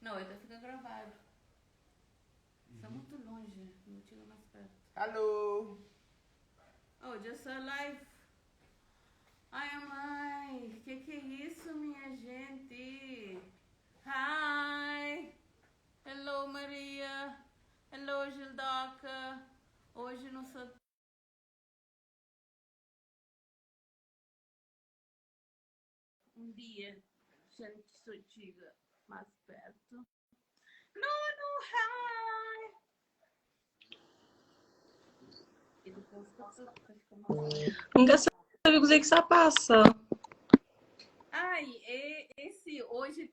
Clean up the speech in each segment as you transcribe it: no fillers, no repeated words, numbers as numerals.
Não, ainda fica gravado. Está muito longe, não chega mais perto. Alô? Oh, just a live. Ai, mãe, que é isso, minha gente? Hi! Hello, Maria. Hello, Gildoca. Hoje não sou um dia, gente, só chega mais perto. No, hi! E depois fica mais. Nunca sabe o que é que se passa. Ai, esse hoje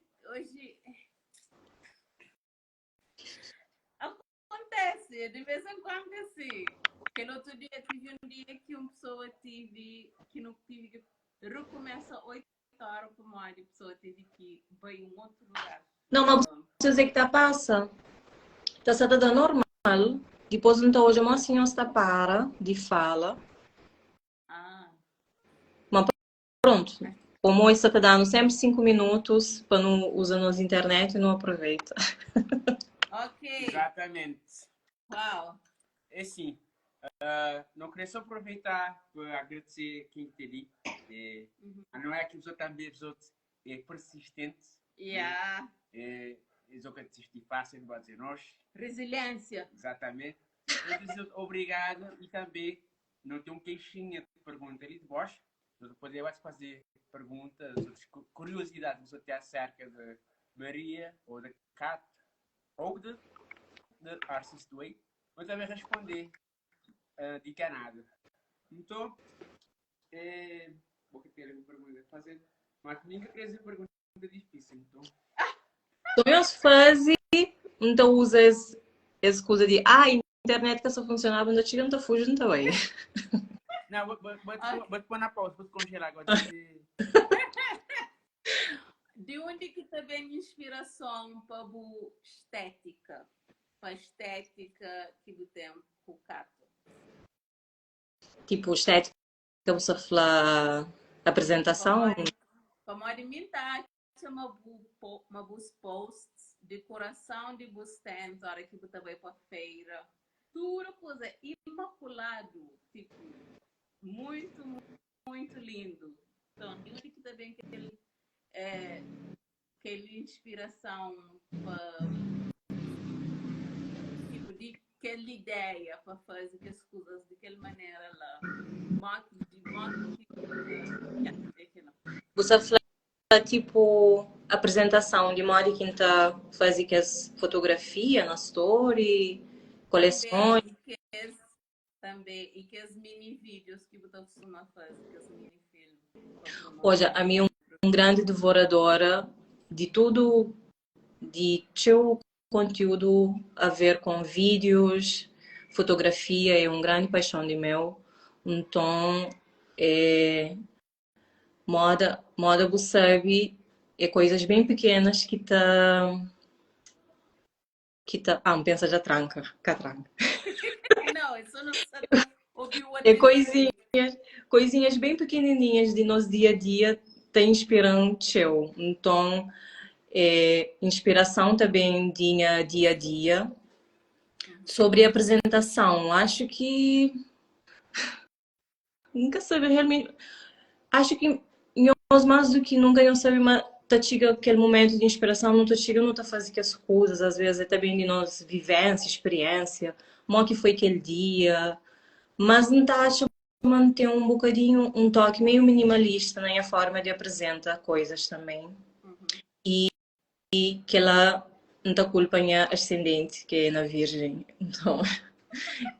acontece, de vez em quando assim. Aquele outro dia tive um dia que uma pessoa que não tive que recomeça 8 horas por mais, a pessoa teve que ir para um outro lugar. Não, mas você que está passa. Está sendo normal. Depois então hoje uma senhora está para de fala. Ah, Mas pronto. Como isso está dando sempre 5 minutos para não usar nas internet e não aproveita. ok. Exatamente. Uau. É assim, não queria só aproveitar para agradecer quem te disse. Não é que os outros também é persistente. Yeah. Eles que desistir fácil, vai dizer nós. Resiliência. Exatamente. Eu dizer obrigado e também não tenho um queixinha de pergunta ali de vós. Mas depois eu vou fazer perguntas, curiosidades que você tem acerca de Maria ou de Kat ou de Arcist Way. Mas também responder de Canadá. Então, vou ter uma pergunta a fazer, mas nunca queria fazer pergunta difícil. Então, Então eu fazer, então usa essa coisa de a internet que só funcionava, ainda chega, não fugindo também. não, vou pôr na pausa, vou congelar agora. De onde que também inspiração para a estética? Para a estética que do tempo com o Cato? Tipo, estética, você fala apresentação. Para movimentar, uma bus posts, decoração de bus stands, hora que você vai para feira. Tudo coisa imaculado, tipo, muito, muito lindo. Então, de onde que também aquele inspiração para tipo de aquela ideia para fazer as coisas daquela maneira lá, de modo que Você fala tipo apresentação de modo que está fazendo as fotografia na story, coleções. também também e que as mini vídeos que você costuma fazer, que as mini filmes. Hoje, a mim um grande devoradora de tudo, de seu conteúdo a ver com vídeos, fotografia, é uma grande paixão de meu. Então, moda você sabe, é coisas bem pequenas pensa já tranca, cá tranca. Não, isso não precisa ouvir o É outro. coisinhas bem pequenininhas de nosso dia a dia tem inspirando eu. Então, inspiração também dia a dia. Sobre a apresentação, acho que nunca sabe realmente. Acho que nós mais do que nunca eu sabe mas tá chega aquele momento de inspiração, não tá chega, não tá fazendo as coisas, às vezes é também de nós vivência, experiência, como que foi aquele dia, mas não tá acho manter um bocadinho um toque meio minimalista na forma de apresentar coisas também. E que ela não tá culpa minha ascendente, que é na Virgem. Então,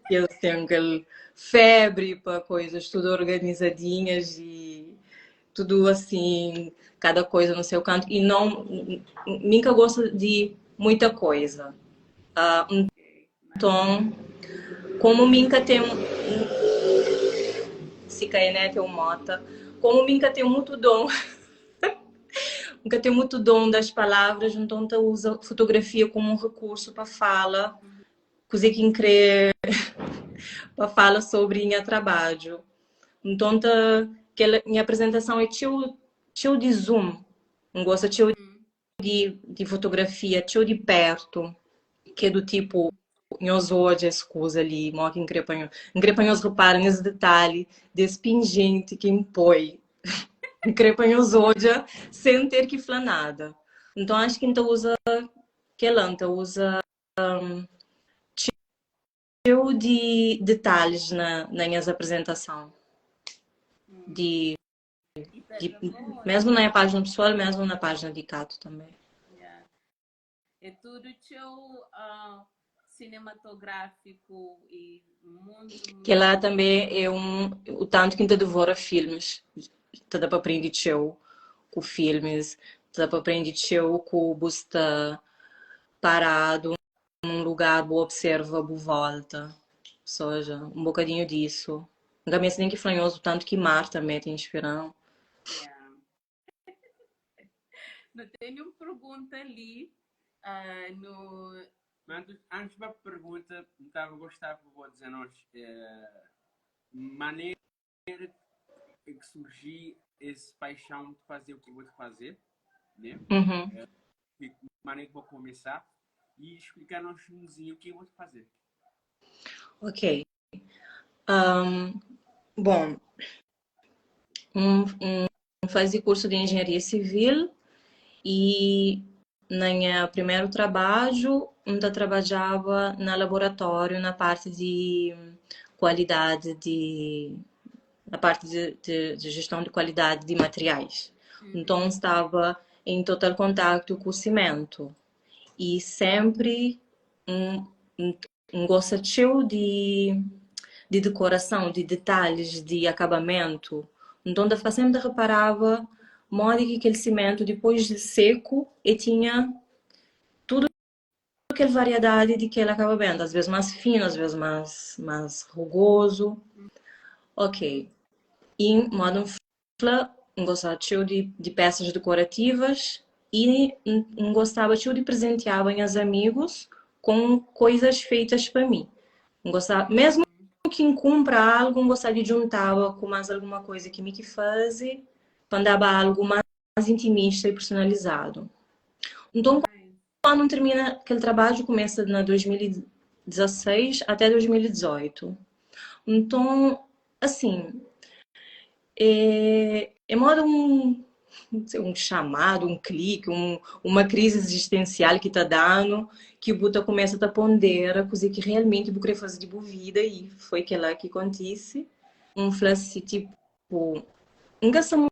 eu tenho aquele febre para coisas tudo organizadinhas e tudo assim, cada coisa no seu canto. E não, nunca gosto de muita coisa. Então, como Minka tem se cair, né, tem um mota, como Minka tem muito dom, nunca tem muito dom das palavras, então tu usa fotografia como um recurso para fala, coisa que crê para fala sobre minha trabalho. Então, aquela minha apresentação é tio de Zoom. Não gosta tio de fotografia, tio de perto, que é do tipo, nós hoje escusa ali, mó que increpanhos reparam nesse detalhe desse pingente que impõe. Increpanhos hoje sem ter que falar nada. Então acho que então usa que lanta, usa tio de detalhes na minha apresentação. De, Isso é bom. mesmo na página pessoal, mesmo na página de Cato também. Yeah. É tudo teu cinematográfico e muito, Que lá também é o tanto que ainda devora filmes. Tá dá para aprender teu com filmes, tá dá para aprender teu com busta parado num lugar, boa observa, boa volta. Ou seja, um bocadinho disso. Nunca me nem que franhoso, tanto que mar também tem inspiração. yeah. Não tenho uma pergunta ali no. Antes da pergunta, estava a gostar, vou dizer nós, maneira que surgiu essa paixão de fazer o que vou fazer, né? Uhum. Maneira que vou começar e explicar nós o que eu vou fazer. Ok. Bom, fazia curso de engenharia civil e no meu primeiro trabalho, ainda trabalhava na laboratório na parte de qualidade na parte de gestão de qualidade de materiais. Então estava em total contato com o cimento e sempre gostei de decoração, de detalhes, de acabamento. Então, eu sempre reparava modo que aquele cimento, depois de seco, e tinha tudo aquela variedade de aquele acabamento. Às vezes mais fino, às vezes mais rugoso. Ok. E, modo gostava de peças decorativas e gostava de presentear meus amigos com coisas feitas para mim. Gostava, mesmo que compra algo, gostaria de juntava com mais alguma coisa que me que faz para dar algo mais intimista e personalizado. Então, quando termina aquele trabalho, começa na 2016 até 2018. Então, assim, é modo um chamado, um clique, uma crise existencial que está dando, que o Buta começa a pondera, coisa que realmente eu queria fazer de boa vida, e foi aquela que acontece. Flash, tipo, nunca sou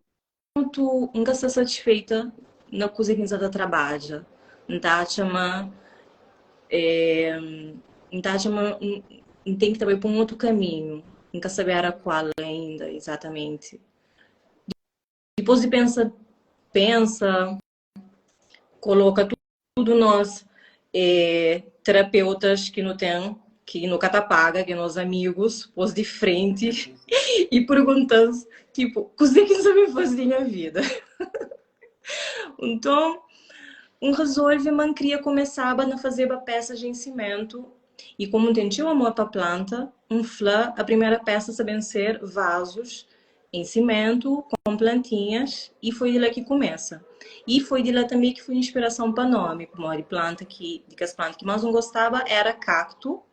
nunca sou satisfeita na coisa que a trabalha. Então, chama, tem que também por um outro caminho. Nunca saber a qual ainda, exatamente. Depois de pensa, coloca tudo nós, terapeutas que não tem, que nunca tá paga, que nós amigos, pôs de frente e perguntas, tipo, o que é que sabe fazer na vida? Então, resolve, man queria começar a fazer peças de cimento e como tem o amor para a planta, a primeira peça sabem ser vasos em cimento com plantinhas e foi de lá que começa. E foi de lá também que foi inspiração para nome, como a planta as plantas que mais não gostava era cacto.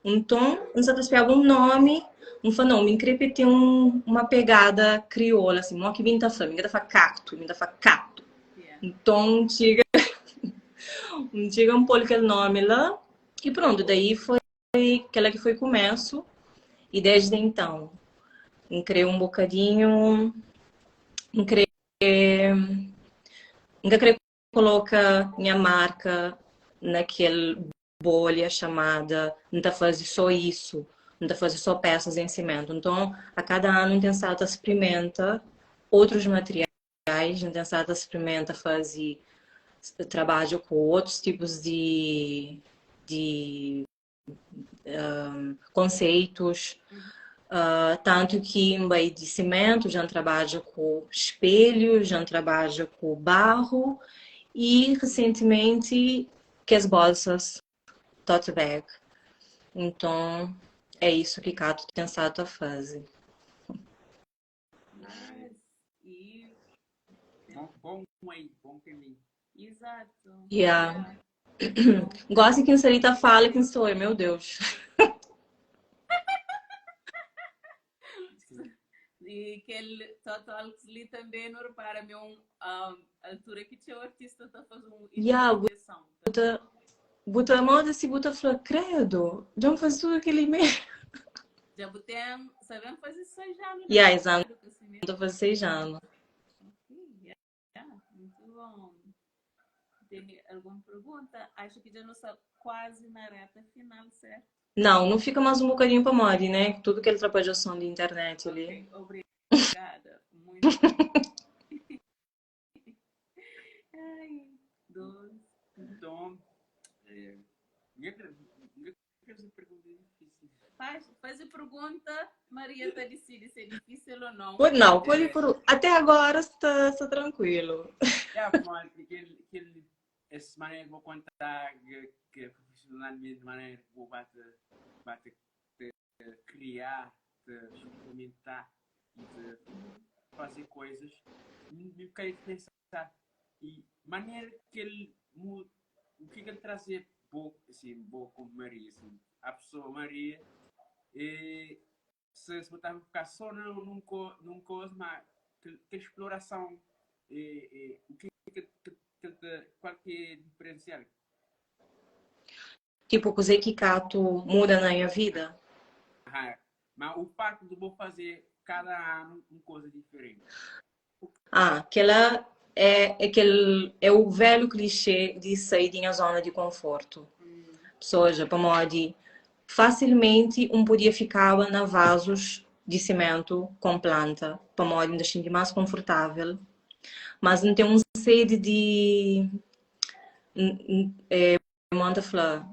Então, nós esperava um nome, não, me increpe tem uma pegada crioula, assim, mó que vem da fama, me dá cacto, me dá cacto. Então, chega um pouco aquele nome lá e pronto, daí foi aquela que foi começo e desde então criei um bocadinho, nunca queria colocar minha marca naquele bolha chamada, não tá fazendo só isso, não tá fazendo só peças em cimento. Então, a cada ano, a Intensata experimenta outros materiais, a Intensata experimenta fazer trabalho com outros tipos de conceitos. Tanto que em meio de cimento já trabalho com espelho, já trabalho com barro e recentemente que as bolsas tote bag. Então é isso que Cato tem pensado a fazer. Bom caminho. Exato. Yeah. Então, Gosto que a Sarita fala quem sou eu, meu Deus. e que ele total ali também não repara meu altura que tinha o artista tá fazendo Yeah, interpretação. buta a moda se buta fala, credo, já me faz tudo aquele mesmo. Já botei, sabemos fazer 6 anos Yeah, de exato, do crescimento. estou fazendo 6 anos. Ok, yeah, muito bom. Tem alguma pergunta? Acho que já não está quase na reta final, certo? Não, não fica mais um bocadinho para Modi, né? Tudo que ele trabalhou som de internet ali. Ok, obrigada. Muito bom. Ai, dois. Então, minha pergunta é difícil. Faz a pergunta, Maria está decide se é difícil ou não. Não, pode por... Até agora está tranquilo. Mas essa maneira vou contar que profissionalmente, maneira que vou bater criar, de experimentar e de fazer coisas, me quero pensar e maneira que ele muda, o que ele trazer bom, assim, bom como Maria, assim, a pessoa Maria, e se botar ficar só num coisa, mas que exploração, o qual que é diferencial? Tipo, coisa que Cato muda na minha vida. Mas o fato de vou fazer cada ano uma coisa diferente. Aquela é o velho clichê de sair da zona de conforto. Soja, para modo facilmente podia ficar na vasos de cimento com planta, para modo ainda sentir mais confortável, mas não tem sede de manda falar,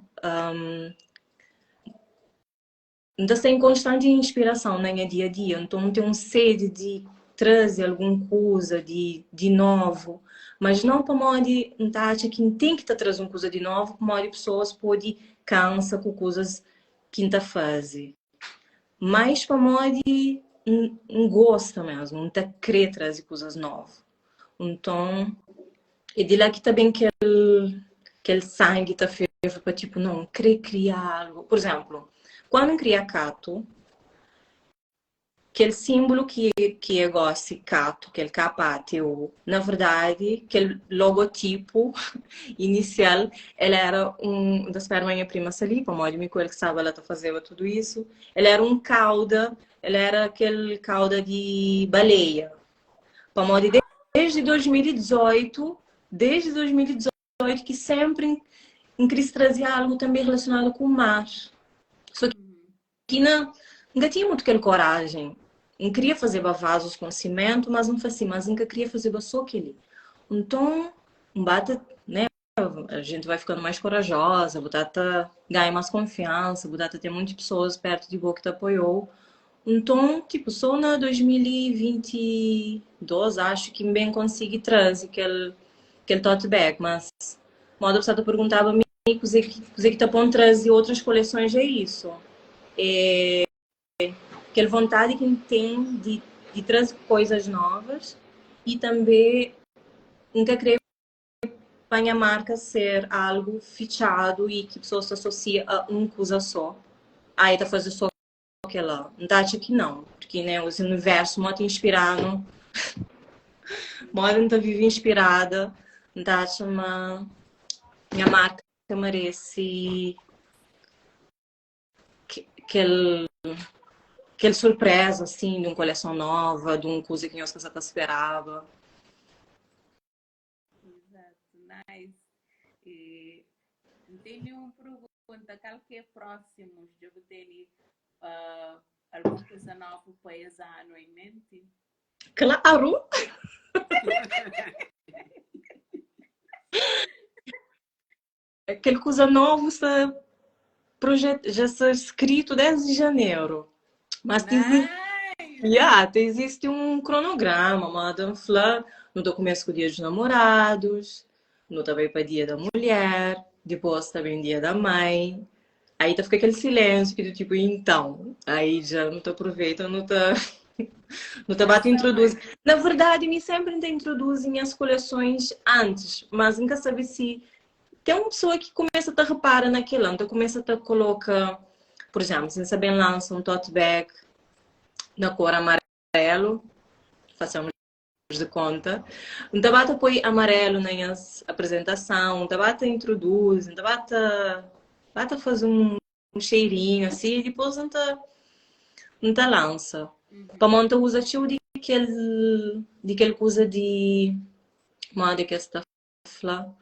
ainda sem constante inspiração na minha dia a dia, então não tem sede de trazer alguma coisa de novo, mas não para modo não tá acha que tem que estar trazendo coisa de novo, para modo pessoas pode cansa com coisas que está fazem, mas para modo não gosta mesmo, não está querer trazer coisas novas, então e de lá que também aquele sangue está feito para tipo não querer criar algo, por exemplo, quando cria cato aquele símbolo que eu gosto, cato, aquele capateu, na verdade, aquele logotipo inicial, ela era das minha prima ali, para modo que ele sabe ela tá fazendo tudo isso. Ela era cauda, ela era aquele cauda de baleia. Para modo desde 2018, que sempre quis trazer algo também relacionado com o mar. Só que não tinha muito aquela coragem. Não queria fazer vasos com cimento, mas não fazia, mas nunca queria fazer só aquele. Então, bata, né? A gente vai ficando mais corajosa, botata ganha mais confiança, botata tem muitas pessoas perto de boa que te apoiou. Então, tipo, só na 2022 acho que bem consegui trazer aquele tote bag, mas moda pessoa perguntava a mim, coisa que tá bom trazer outras coleções é isso. Aquela vontade que tem de trazer coisas novas e também nunca querer para a marca ser algo fechado e que a pessoa se associa a uma coisa só. Aí tá fazendo só aquela. Não acho que não, porque né, os universos muito inspirado, muito vive inspirada, não acho uma minha marca merece aquele surpresa assim de uma coleção nova, de uma coisa que nós não esperava. Exato, nice. E não tem nenhuma pergunta, qual que é próximo? Já tem alguma coisa nova para esse ano em mente? Claro! Aquele coisa nova já está escrito desde janeiro. Mas existe um cronograma, Madame Fleur, no começo do Dia dos Namorados, no também para Dia da Mulher, depois também Dia da Mãe. Aí fica aquele silêncio que do tipo, então, aí já não te aproveita, não te No tabaco introduz. Na verdade, me sempre introduzem as coleções antes, mas nunca sabe se tem uma pessoa que começa a te repara naquilo, então começa a te colocar, por exemplo, se você bem lança um tote bag na cor amarelo, façamos de conta, um tabaco põe amarelo na apresentação, um tabaco introduz, um tabaco faz um cheirinho assim, e depois não te lança. Para monta usa tio de aquele coisa de moda que está falando.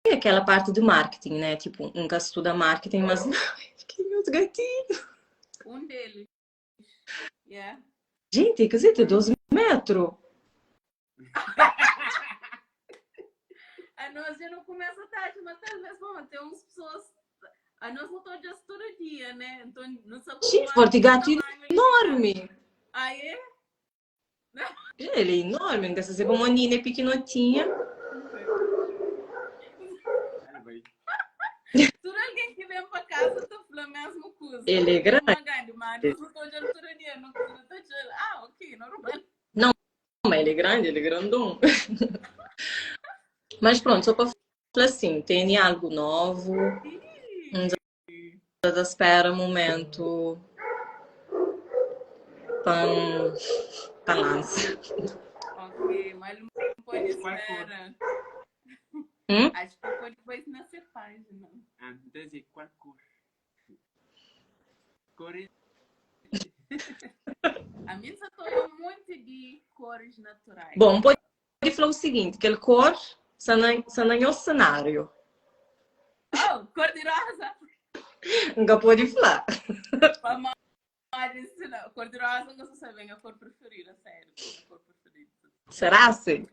É aquela parte do marketing, né? Tipo, nunca estuda marketing, mas não, fiquei meus gatinhos. Um deles. Yeah. Gente, quer dizer, tem 12 metros. A nós já não começa tarde, mas talvez vamos ter umas pessoas. A nós não estou já todo dia, né? Então não sabemos. Gente, forte gato enorme. Ah, é? Ele é enorme, não quer dizer como uma nina pequenotinha. Tudo alguém que vem para casa, tu fala a mesma coisa. Ele é grande. Mas não estou já todo dia, não estou já. Ah, ok, normal. Não, mas ele é grande, ele é grandão. Mas pronto, só para falar assim, tem algo novo. Não espera um momento para lança. Ok, mas não pode esperar. Acho que pode depois nascer página. Ah, então dizer, qual cor? Cores. A minha só toma muito de cores naturais. Bom, pode falar o seguinte, que a cor está no cenário. Oh, cor de rosa. Nunca pode falar. Cor de rosa, não sei bem a cor preferida, sério. A cor preferida. Será assim?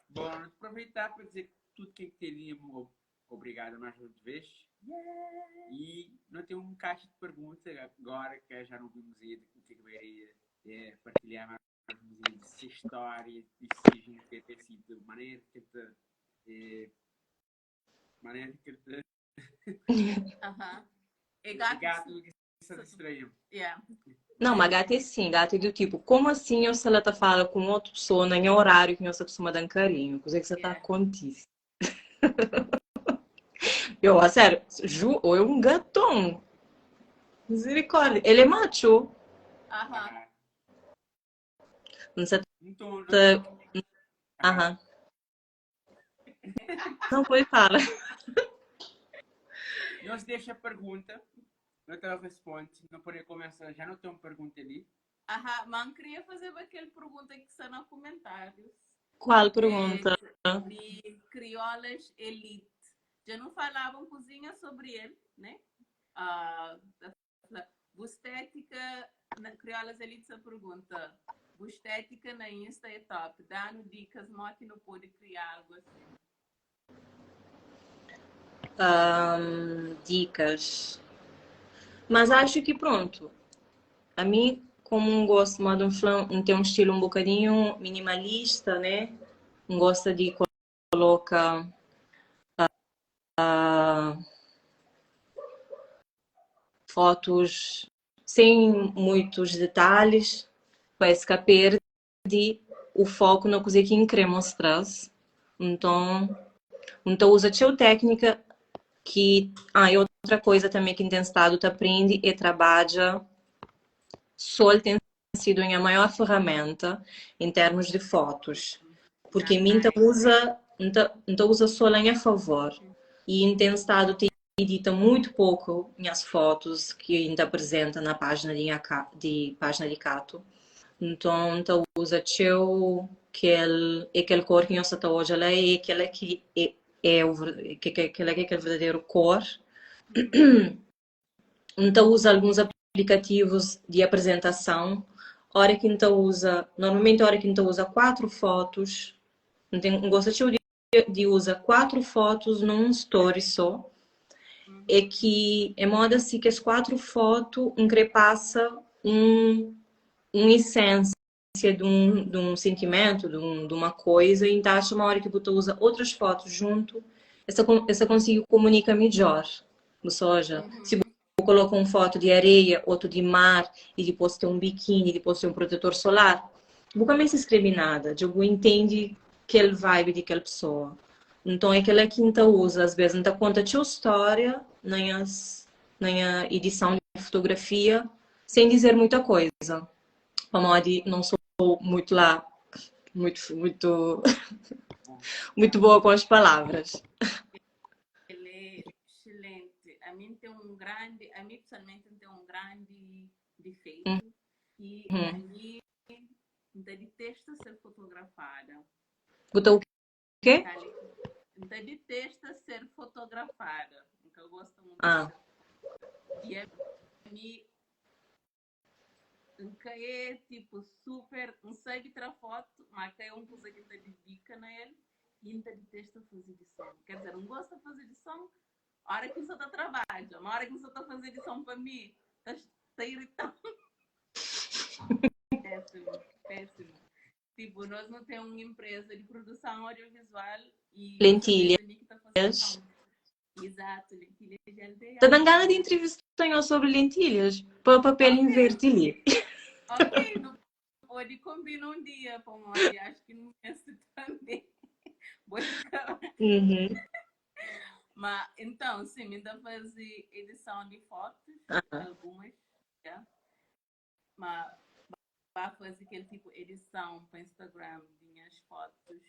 Bom, aproveitar para dizer tudo que teríamos. Obrigado mais uma vez. Yeah. E não tem um caixa de perguntas agora que já não vimos aí o que deveria partilhar mais de história, de seja que ter sido maneira que É gato que se distraiu. Yeah. Não, mas gato é sim, gato é do tipo, como assim eu se ela tá falando com outra pessoa em horário que não se acostuma dar carinho? Coisa que você tá acontecendo. Eu, a sério, ou é um gatão. Misericórdia. Ele é macho. Não sei. Não foi fala. Nós deixa a pergunta, não te responde, não pode começar, já não tem uma pergunta ali. Mas queria fazer aquela pergunta que está nos comentários. Qual pergunta? De Criolas Elite. Já não falavam cozinha sobre ele, né? Estética, Criolas Elite se pergunta. Estética na Insta é top. Dando dicas, mas que não pode criar algo assim. Dicas. Mas acho que pronto. A mim, como gosto mais de ter um estilo um bocadinho minimalista, né? Gosta de colocar fotos sem muitos detalhes, parece que perde o foco na coisa que quer mostrar. Então usa a sua técnica que e outra coisa também que tem estado te aprende e trabalha Sol tem sido a minha maior ferramenta em termos de fotos, porque mim usa Sol em favor e tem estado te edita muito pouco minhas fotos que ainda apresenta na página de página de Cato. Então usa aquele cor que eu estou hoje lá é aquela que é aquele verdadeiro cor. Então usa alguns aplicativos de apresentação. Normalmente a hora que então usa 4 fotos. Gosto de usar 4 fotos num story só. É que é moda assim que as 4 fotos passa essência de um sentimento, de uma coisa, e então acho uma hora que você usa outras fotos junto, essa consigo comunicar melhor. Ou seja, se coloca uma foto de areia, outro de mar, e depois tem um biquíni, depois tem um protetor solar. Nunca mais se escreve nada. Eu entende aquele vibe de aquela pessoa. Então, é aquela que não usa, às vezes, não conta a sua história, nem a edição de fotografia, sem dizer muita coisa. Para modo, não sou muito lá, muito, muito boa com as palavras. Ele é excelente. A mim pessoalmente tem um grande defeito e a mim detesta ser fotografada. Botou o quê? Detesta ser fotografada. Nunca eu gosto muito. E a mim nunca é tipo super, não sei tirar foto, mas é uma coisa que ainda dedica na ele e ainda detesta fazer edição. Quer dizer, não gosta de fazer edição a hora que você está trabalhando, na hora que você está fazendo edição para mim, está irritando. Péssimo. Tipo, nós não temos uma empresa de produção audiovisual e Lentilhas. Exato, lentilhas de aldeia. Tá dando gana de entrevistar sobre lentilhas para o papel inverte ali. Ok, não pode combinar um dia, Pomori. Acho que não é também. Mas então, sim, ainda fazer edição de fotos, algumas, yeah. Mas vai fazer aquele tipo de edição para Instagram, minhas fotos.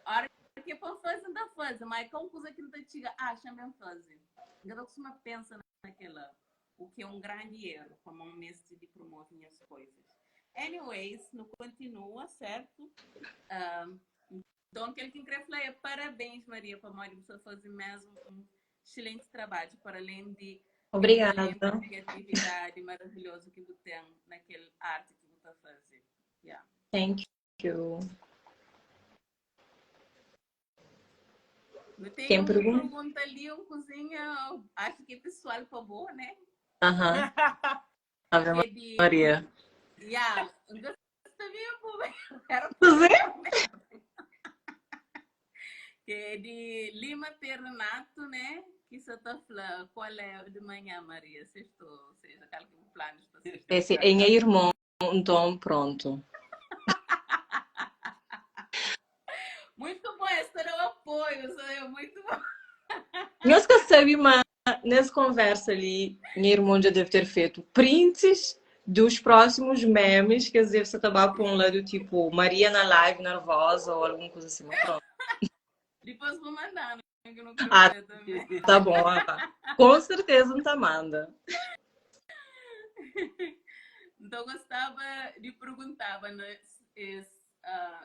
A hora que é para fazer, ainda faz, mas é uma coisa que não te chega, chama de fazer. Ainda não costuma pensar naquela, o que é um grande erro, como um mestre de promover minhas coisas. Anyways, não continua, certo? Então, aquele que quer falar é parabéns, Maria, para você fazer mesmo um excelente trabalho, para além de Obrigada. criatividade maravilhosa que você tem naquela arte que você faz. Yeah. Thank you. Tem uma pergunta ali, uma cozinha, acho que é pessoal para boa, né? Ave Maria. Yeah, você também era que é de Lima Ternato, né? Que você está falando, qual é de manhã, Maria? Sextou, ou seja, aquele plano para sexta. Esse é meu irmão, então pronto. Muito bom, esse era o apoio, sou muito bom. Nós que sabe, mas nessa conversa ali, meu irmão já deve ter feito prints dos próximos memes, quer dizer, você estava para um lado tipo Maria na live nervosa ou alguma coisa assim, mas pronto. Depois vou mandar, né? Que eu não também. Tá bom, com certeza não tá manda. Então gostava de perguntar,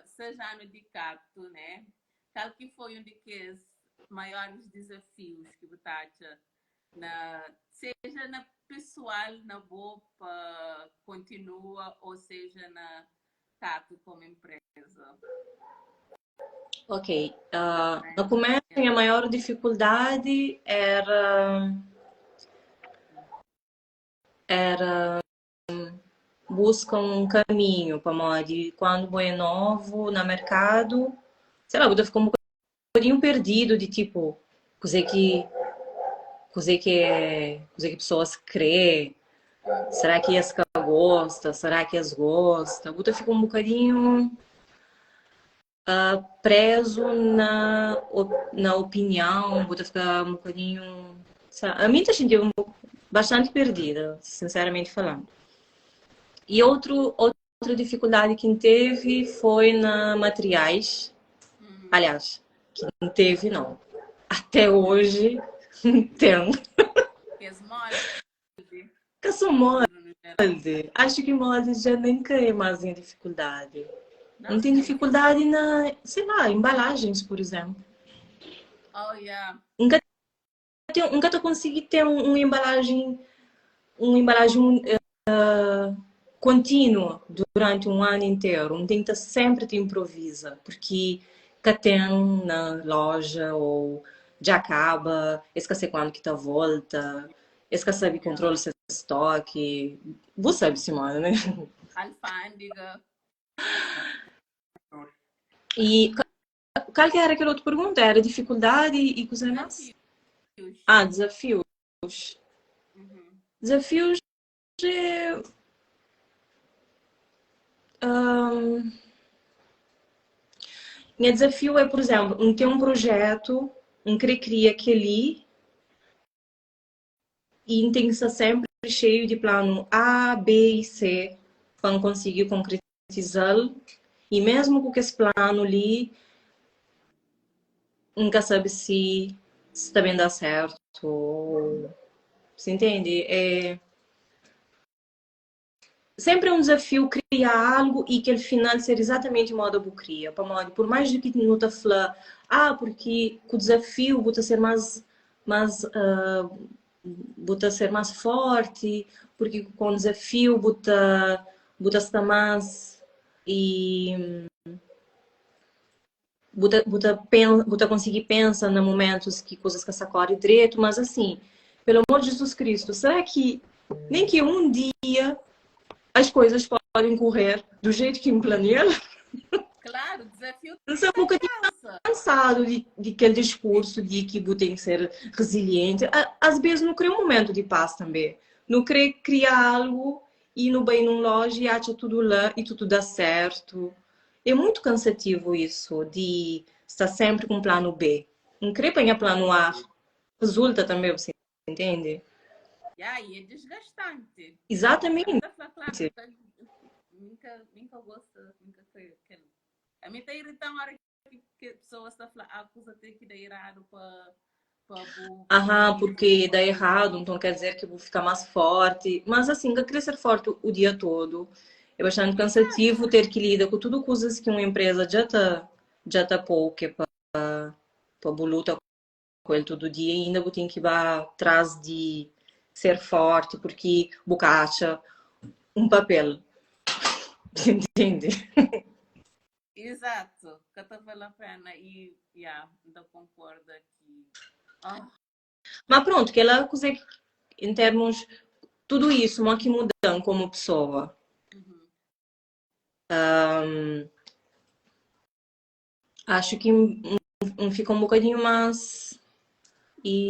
seja no de Cacto, né? Qual que foi um dos maiores desafios que você acha, seja na pessoal, na Bopa, continua, ou seja na Cacto como empresa? Ok. No começo, a maior dificuldade era buscar um caminho para modo quando é novo no mercado, sei lá, você ficou um bocadinho perdido de tipo, coisa que pessoas crê, será que as gosta, será que as gosta, você ficou um bocadinho preso na opinião, você fica um bocadinho, sabe? A mim tá sentindo bastante perdida, sinceramente falando. E outra dificuldade que teve foi na materiais. Aliás, que não teve, não. Até hoje, tem. Que são molde. Acho que molde já nem cai mais em dificuldade. Não tem dificuldade na, sei lá, embalagens, por exemplo. Oh, yeah. Nunca tô conseguindo ter uma embalagem contínua durante um ano inteiro. Não tem que sempre te improvisa, porque que tem na loja ou já acaba, esquece quando que tá volta, esquece sabe controle seu estoque. Você sabe, Simone, né? Alfândega. E qual que era aquela outra pergunta? Era dificuldade e coisa mais? Desafios. Desafios é... Meu desafio é, por exemplo, ter um projeto, querer criar aquele e tem que estar sempre cheio de plano A, B e C para conseguir concretizá-lo. E mesmo com esse plano ali, nunca sabe se também dá certo. Você entende? É sempre um desafio criar algo e que ele final ser exatamente o modo que cria. Por mais do que não está falando, porque o desafio bota ser bota ser mais forte, porque com o desafio bota estar mais e bota conseguir pensar nos momentos que coisas que sacode direito, mas assim, pelo amor de Jesus Cristo, será que nem que um dia as coisas podem correr do jeito que me planejam? Claro, o desafio Não sei, um está em bocadinho casa. cansado de aquele discurso de que tem que ser resiliente. Às vezes não cria um momento de paz também. Não querer criar algo e no bem num loja e acha tudo lá e tudo dá certo. É muito cansativo isso de estar sempre com plano B. Não querer pegar plano A resulta também, você entende? E aí é desgastante. Exatamente. Claro, nunca gosto, nunca foi aquele. A mim está irritando a hora que a pessoa está a falar, acusa ter que dar errado para Porque dá errado, então quer dizer que eu vou ficar mais forte. Mas assim, eu queria ser forte o dia todo. É bastante cansativo ter que lidar com tudo coisas que uma empresa já tá pouco para lutar com ele todo dia e ainda vou ter que ir atrás de ser forte porque bocacha um papel. Entende? Exato, que está vale a pena e ainda concordo que. Ah, Mas pronto, que ela consegue, em termos, tudo isso, mas que mudam como pessoa. uhum. Acho que fica um bocadinho mais e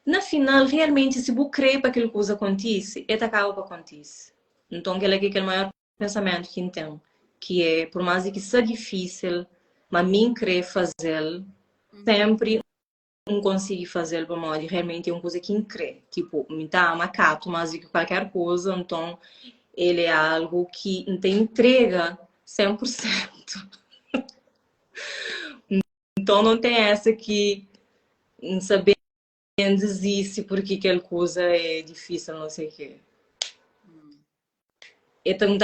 na final realmente se você crê para aquilo que coisa acontece, é acaba para acontecer. Então aquele é aquele maior pensamento que tem, que é por mais que seja difícil, mas mim crê fazer, sempre não consigo fazer para modo realmente é uma coisa que crê, tipo, me tá macato, mas de qualquer coisa, então ele é algo que te entrega 100%. Então não tem essa que saber desiste porque aquela coisa é difícil, não sei o quê. Então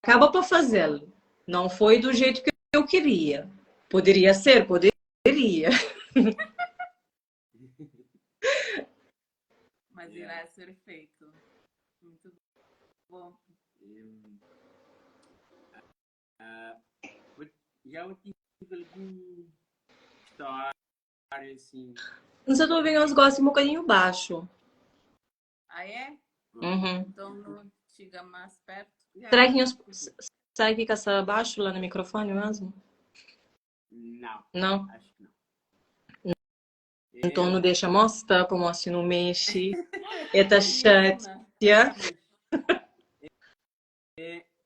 acaba para fazê-lo. Não foi do jeito que eu queria. Poderia ser, poderia. Mas irá ser feito. Muito bom. Já eu tive alguma história assim. Não sei, tô ouvindo uns gostos um bocadinho baixo. Ah, é? Uhum. Então não chega mais perto. Será que fica só baixo lá no microfone mesmo? Não, Não? acho que não. Então não deixa mostrar, como assim não mexe. Eita chat.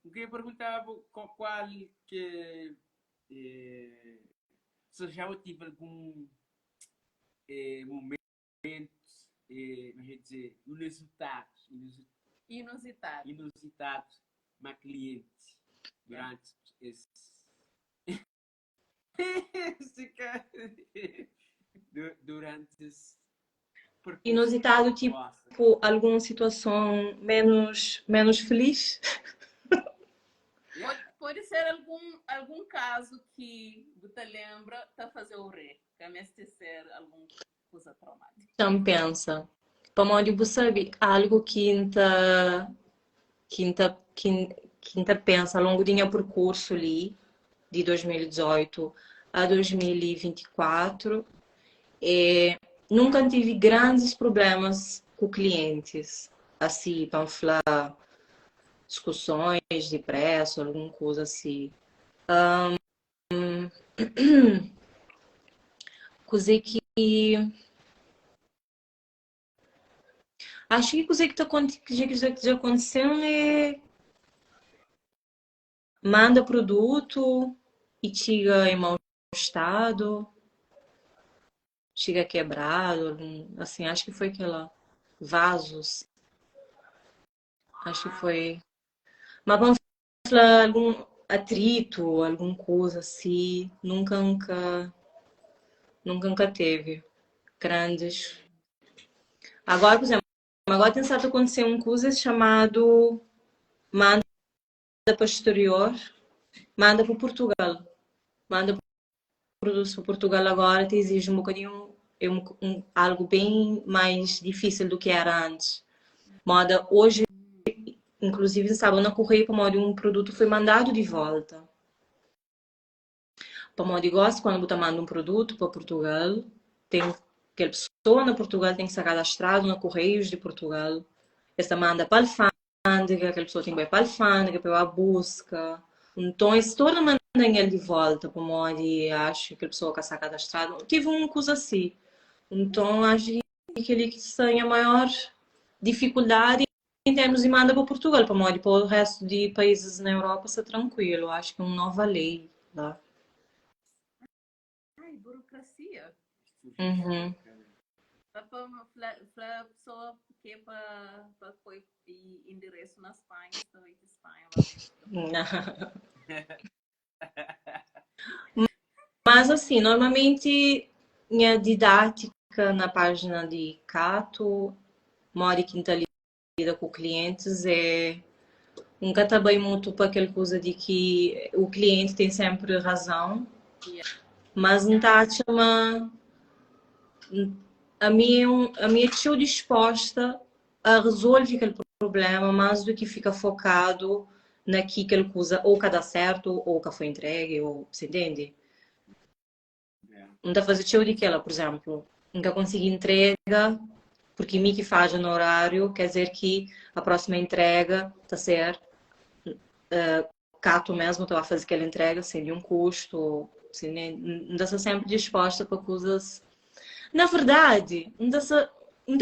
Eu queria perguntar qual que se já eu tive algum momento, dizer, inusitado, uma cliente durante esse durante esse percurso. Inusitado, tipo alguma situação menos feliz? Pode ser algum caso que você lembra, tá fazer o ré, que é ser alguma coisa traumática. Então pensa, para onde você sabe algo que pensa ao longo do meu percurso ali de 2018 a 2024 nunca tive grandes problemas com clientes assim, para falar discussões de preço, alguma coisa assim. Coisa que Acho que a coisa que já aconteceu é manda produto e chega em mau estado, chega quebrado, assim, acho que foi aquela vasos, acho que foi. Mas vamos falar algum atrito, alguma coisa assim, nunca teve grandes. Agora, por exemplo, agora tem estado a acontecer um coisa chamado manda para o exterior, manda para Portugal. Manda produtos para Portugal agora te exige um bocadinho, algo bem mais difícil do que era antes. Moda hoje, inclusive, estava na correia para moda um produto foi mandado de volta. Para moda gosto quando você manda um produto para Portugal, tem aquela pessoa na Portugal tem que ser cadastrado na Correios de Portugal. Essa manda para a alfândega, aquela pessoa tem que ir para a alfândega, para a busca. Então, isso toda mandando ele de volta para moda e acho que a pessoa que está cadastrada. Tive uma coisa assim. Então, acho que ele tem a maior dificuldade em termos de manda para Portugal, para moda, para o resto de países na Europa está tranquilo. Acho que é uma nova lei lá. Ai, burocracia. Uhum. Para a pessoa que para foi endereço na Espanha, também de Espanha. Mas assim, normalmente minha didática na página de Cato, Mori Quinta lida com clientes é nunca tá bem muito para aquela coisa de que o cliente tem sempre razão, mas não está a chamar a minha estou disposta a resolver aquele problema mais do que ficar focado naquilo que ele usa ou que dá certo ou que foi entregue ou você entende? Não está a fazer show de que ela, por exemplo, nunca consegui entrega porque me que faz no horário quer dizer que a próxima entrega está a ser Cato mesmo estava a fazer aquela entrega sem nenhum custo, assim, não está sempre disposta para coisas. Na verdade, não está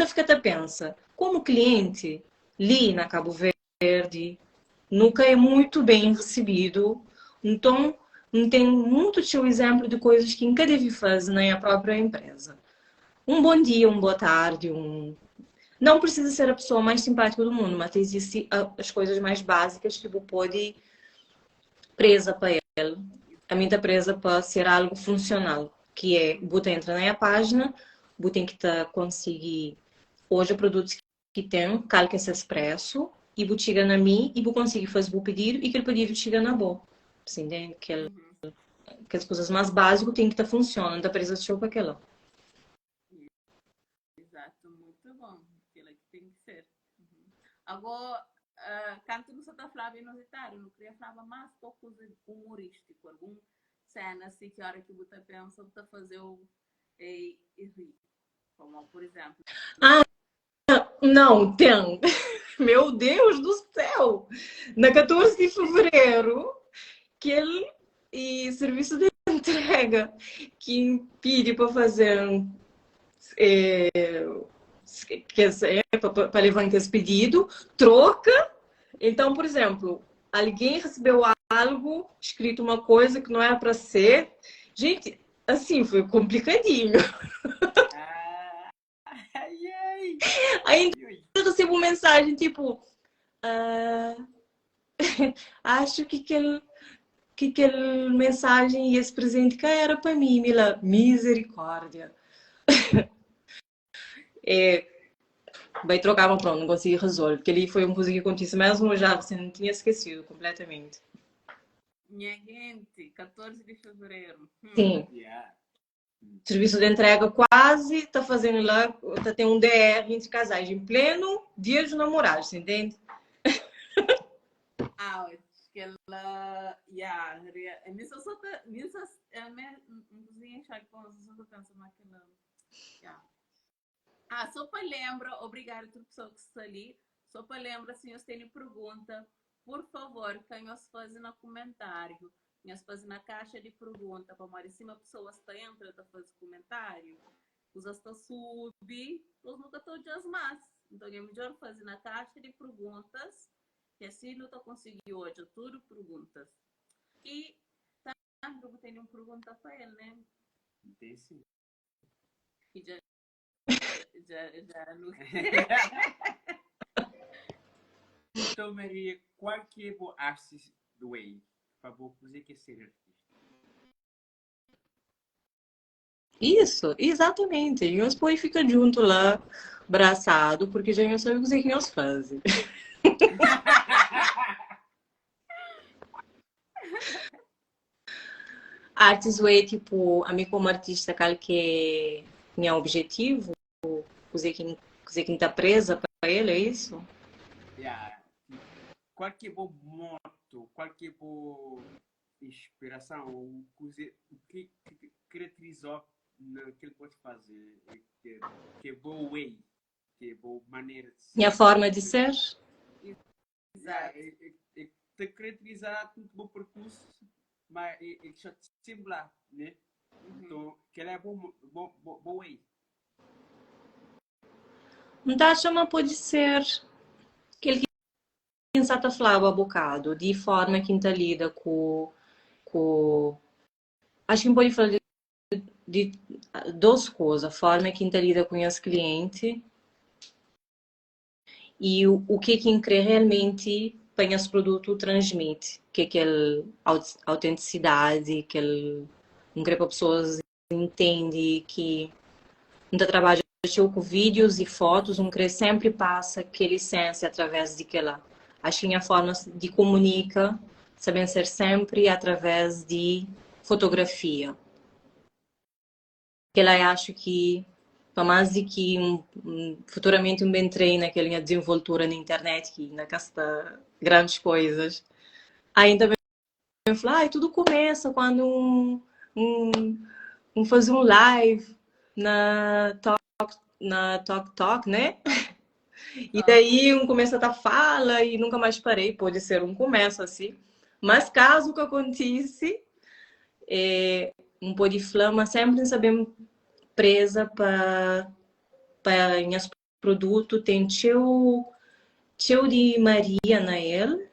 fica a pensa, como cliente, li na Cabo Verde, nunca é muito bem recebido, então não tem muito seu exemplo de coisas que nunca deve fazer na própria empresa. Um bom dia, uma boa tarde, não precisa ser a pessoa mais simpática do mundo, mas existem as coisas mais básicas que você pode presa para ele. A minha está presa para ser algo funcional, que é, você entra na página, você tem que conseguir hoje produtos que tem, calca esse expresso, e você chega na mim e você consegue fazer o pedido e aquele pedido chega na boa. Assim, né? Que as coisas mais básicas tem que estar funcionando, está presa show para aquela. Exato, muito bom. Aquilo que tem que ser. Agora, canto não está falando inusitado, não queria falar mais pouco humorístico, algum cena assim que a hora que você pensa, você fazer o rir. Como, por exemplo. Ah, não, tem. Meu Deus do céu! Na 14 de fevereiro, que ele e serviço de entrega que pede para fazer para levantar esse pedido, troca. Então, por exemplo, alguém recebeu algo, escrito uma coisa que não era para ser. Gente, assim, foi complicadinho. Ainda eu recebo uma mensagem tipo: acho que aquele mensagem e esse presente que era para mim, Mila, misericórdia. Vai trocar, mas pronto, não consegui resolver. Porque ali foi uma coisa que aconteceu mesmo, já você não tinha esquecido completamente. Minha gente, 14 de fevereiro. Sim. Serviço de entrega quase está fazendo lá, está tendo um DR entre casais em pleno dia dos namorados, você entende? Que ela, nisso só tá, nisso é um cozinha chá com só tô pensando naquela, só para lembrar, obrigado a toda pessoa que está ali, só para lembrar, se vocês têm pergunta, por favor, quem os faz no comentário, quem os faz na caixa de pergunta, para mais cima a pessoa está entra, está fazendo comentário, os está subir, os nunca todos as más, Então é melhor fazer na caixa de perguntas, que assim não estou conseguindo hoje, tudo perguntas. E Sandro tem uma pergunta para ele, né? Tem sim. E já não... Então, Maria, qual que é o artista do Way? Por favor, você quer ser artista? Isso, exatamente. E nós depois fica junto lá, abraçado, porque já não sabemos o que nós fazemos. Artes Way, tipo, a mim como artista, qual que é meu objetivo? Dizer que está presa para ele, é isso? Yeah. Qual que é o moto? Qual que é a inspiração? O que caracterizou no que ele pode fazer? Que é boa way, que é boa maneira de ser. Minha forma de ser? Exato. Te caracterizar tudo bom percurso, mas é só similar, né? Então, que ele é bom way. Então, chama pode ser aquele que está falando um bocado, de forma que está lida com... Acho que pode falar de duas coisas. A forma que está lida com os clientes e o que crê realmente para esse produto transmite. Que é aquela autenticidade, que não quer para pessoas entendem que não está trabalhando com vídeos e fotos, um quer sempre passa aquela essência através daquela. Acho que a forma de comunica sabem ser sempre através de fotografia. Que ela acho que para mais de que futuramente um bem treino naquela desenvoltura na internet que na casta grandes coisas ainda bem falar, tudo começa quando faz um live na Talk, né? E daí começa a estar fala e nunca mais parei, pode ser um começo assim. Mas caso que acontece, pode flama sempre sabemos presa para esse produto tem teu de Maria na ele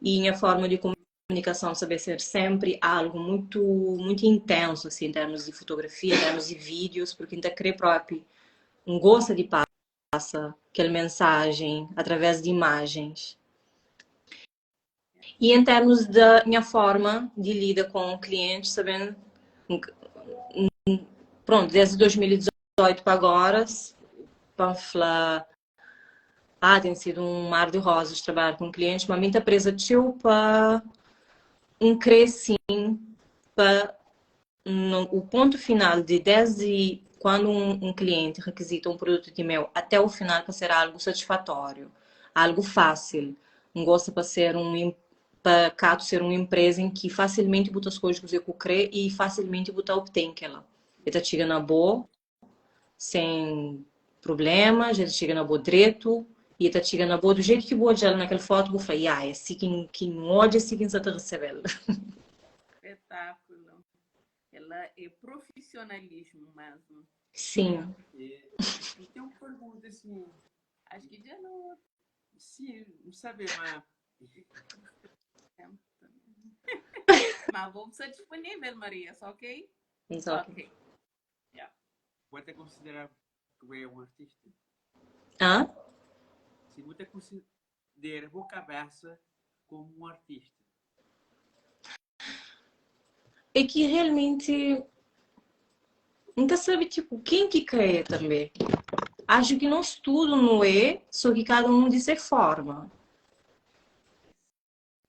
e minha forma de comunicação saber ser sempre algo muito intenso assim, em termos de fotografia, em termos de vídeos, porque ainda crê próprio gosta de passa aquela mensagem através de imagens. E em termos da minha forma de lidar com clientes, sabendo pronto, desde 2018 para agora, para falar, tem sido um mar de rosas trabalhar com clientes, mas a minha empresa tio para crescimento para o ponto final de desde quando um cliente requisita um produto de meu até o final para ser algo satisfatório, algo fácil, não gosta para ser para ser uma empresa em que facilmente botar as coisas que você crê e facilmente botar obtém que ela está chegando na boa sem problemas, já chega na boa direito e está chegando na boa do jeito que boa já naquela foto vou falar, é assim que ódio assim que está recebendo. Espetáculo. Ela é profissionalismo mesmo. Sim. Eu tenho uma pergunta assim. Acho que já não. Sim, não sabe, mas. Mas vou ser disponível, Maria, só ok? Ok. Yeah. Pode considerar que é um artista? Se você considera boa cabeça como um artista? É que realmente nunca sabe, tipo, quem que cria também. Acho que nós tudo não é, só que cada um de sua forma.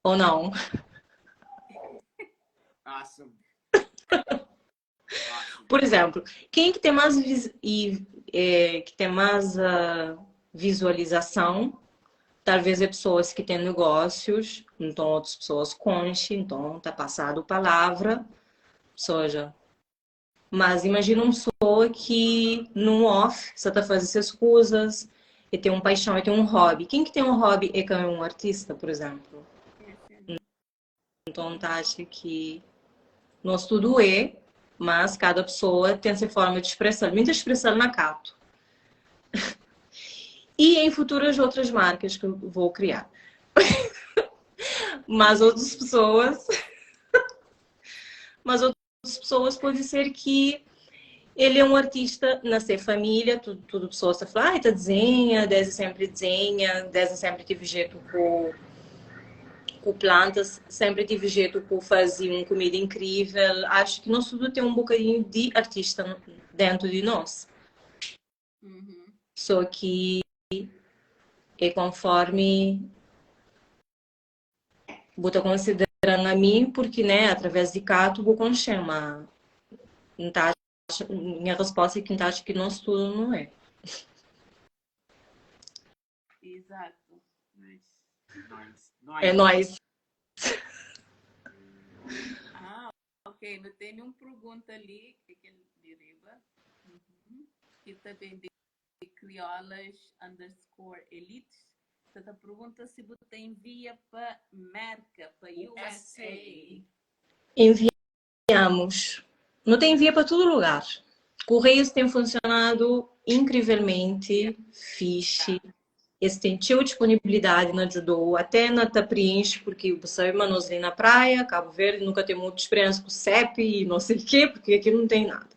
Ou não? Awesome. Por exemplo, quem que tem mais que tem mais visualização, talvez é pessoas que têm negócios, então outras pessoas conche, então tá passado palavra, seja. Mas imagina uma pessoa que no off só tá fazendo essas coisas e tem uma paixão, e tem um hobby. Quem que tem um hobby é que é um artista, por exemplo. Então tá, acho que nós tudo é, mas cada pessoa tem sua forma de expressar. Muita expressão na cato. E em futuras outras marcas que eu vou criar. Mas outras pessoas... Mas outras pessoas pode ser que ele é um artista na sua família, tudo pessoas a falar, tá desenha, desde sempre tive jeito com plantas, sempre tive jeito com fazer uma comida incrível. Acho que nós tudo tem um bocadinho de artista dentro de nós. Uhum. Só que é conforme vou estar considerando a mim, porque, né, através de cá, tu vou conhecer, minha resposta é que acho que nós tudo não é. Exato. É nós. Ah, ok. Não tem nenhuma pergunta ali que ele deriva. E também de criolas_elite. Então, a pergunta se você envia para Merca, para USA. Enviamos. Não tem envia para todo lugar. Correios tem funcionado incrivelmente fixe. Eles têm disponibilidade na ajudou, até na preenche, porque você nós ali na praia, Cabo Verde, nunca tem muita experiência com CEP e não sei o quê, porque aqui não tem nada.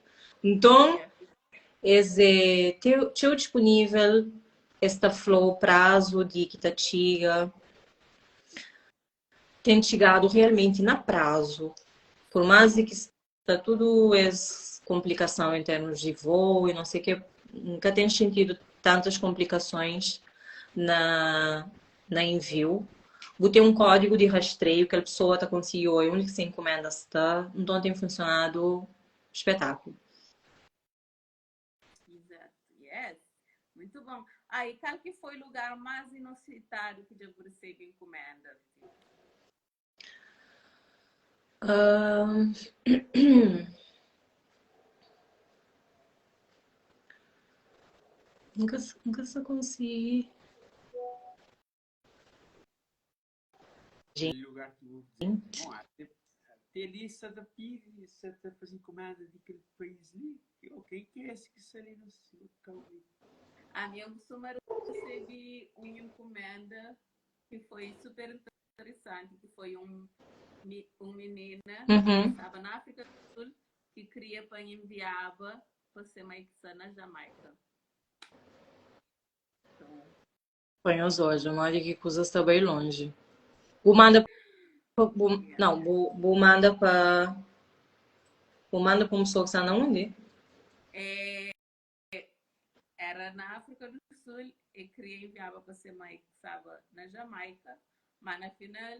Então, esse teu disponível, esta flow prazo de Quitatiga, tem chegado realmente na prazo. Por mais que está tudo complicação em termos de voo e não sei o que, nunca tem sentido tantas complicações na envio. Vou ter um código de rastreio que a pessoa está conseguindo onde que se encomenda está, então tem funcionado espetáculo. Exato, yes. Muito bom. E qual que foi o lugar mais inusitado que já recebeu encomenda? Nunca se consegui. Gente. Lugar que vou dizer. Bom, ter lista da PID, se está fazendo encomenda daquele país ali. Quem que é esse que sai no local? Eu costumo receber uma encomenda que foi super interessante, que foi uma menina que estava na África do Sul que queria para enviar para ser maixa na Jamaica. Então, põe os olhos, mas que coisa está bem longe. Vou manda não, vou manda para uma pessoa que está na onde? Era na África do Sul e queria enviar para ser maixa na Jamaica, mas na final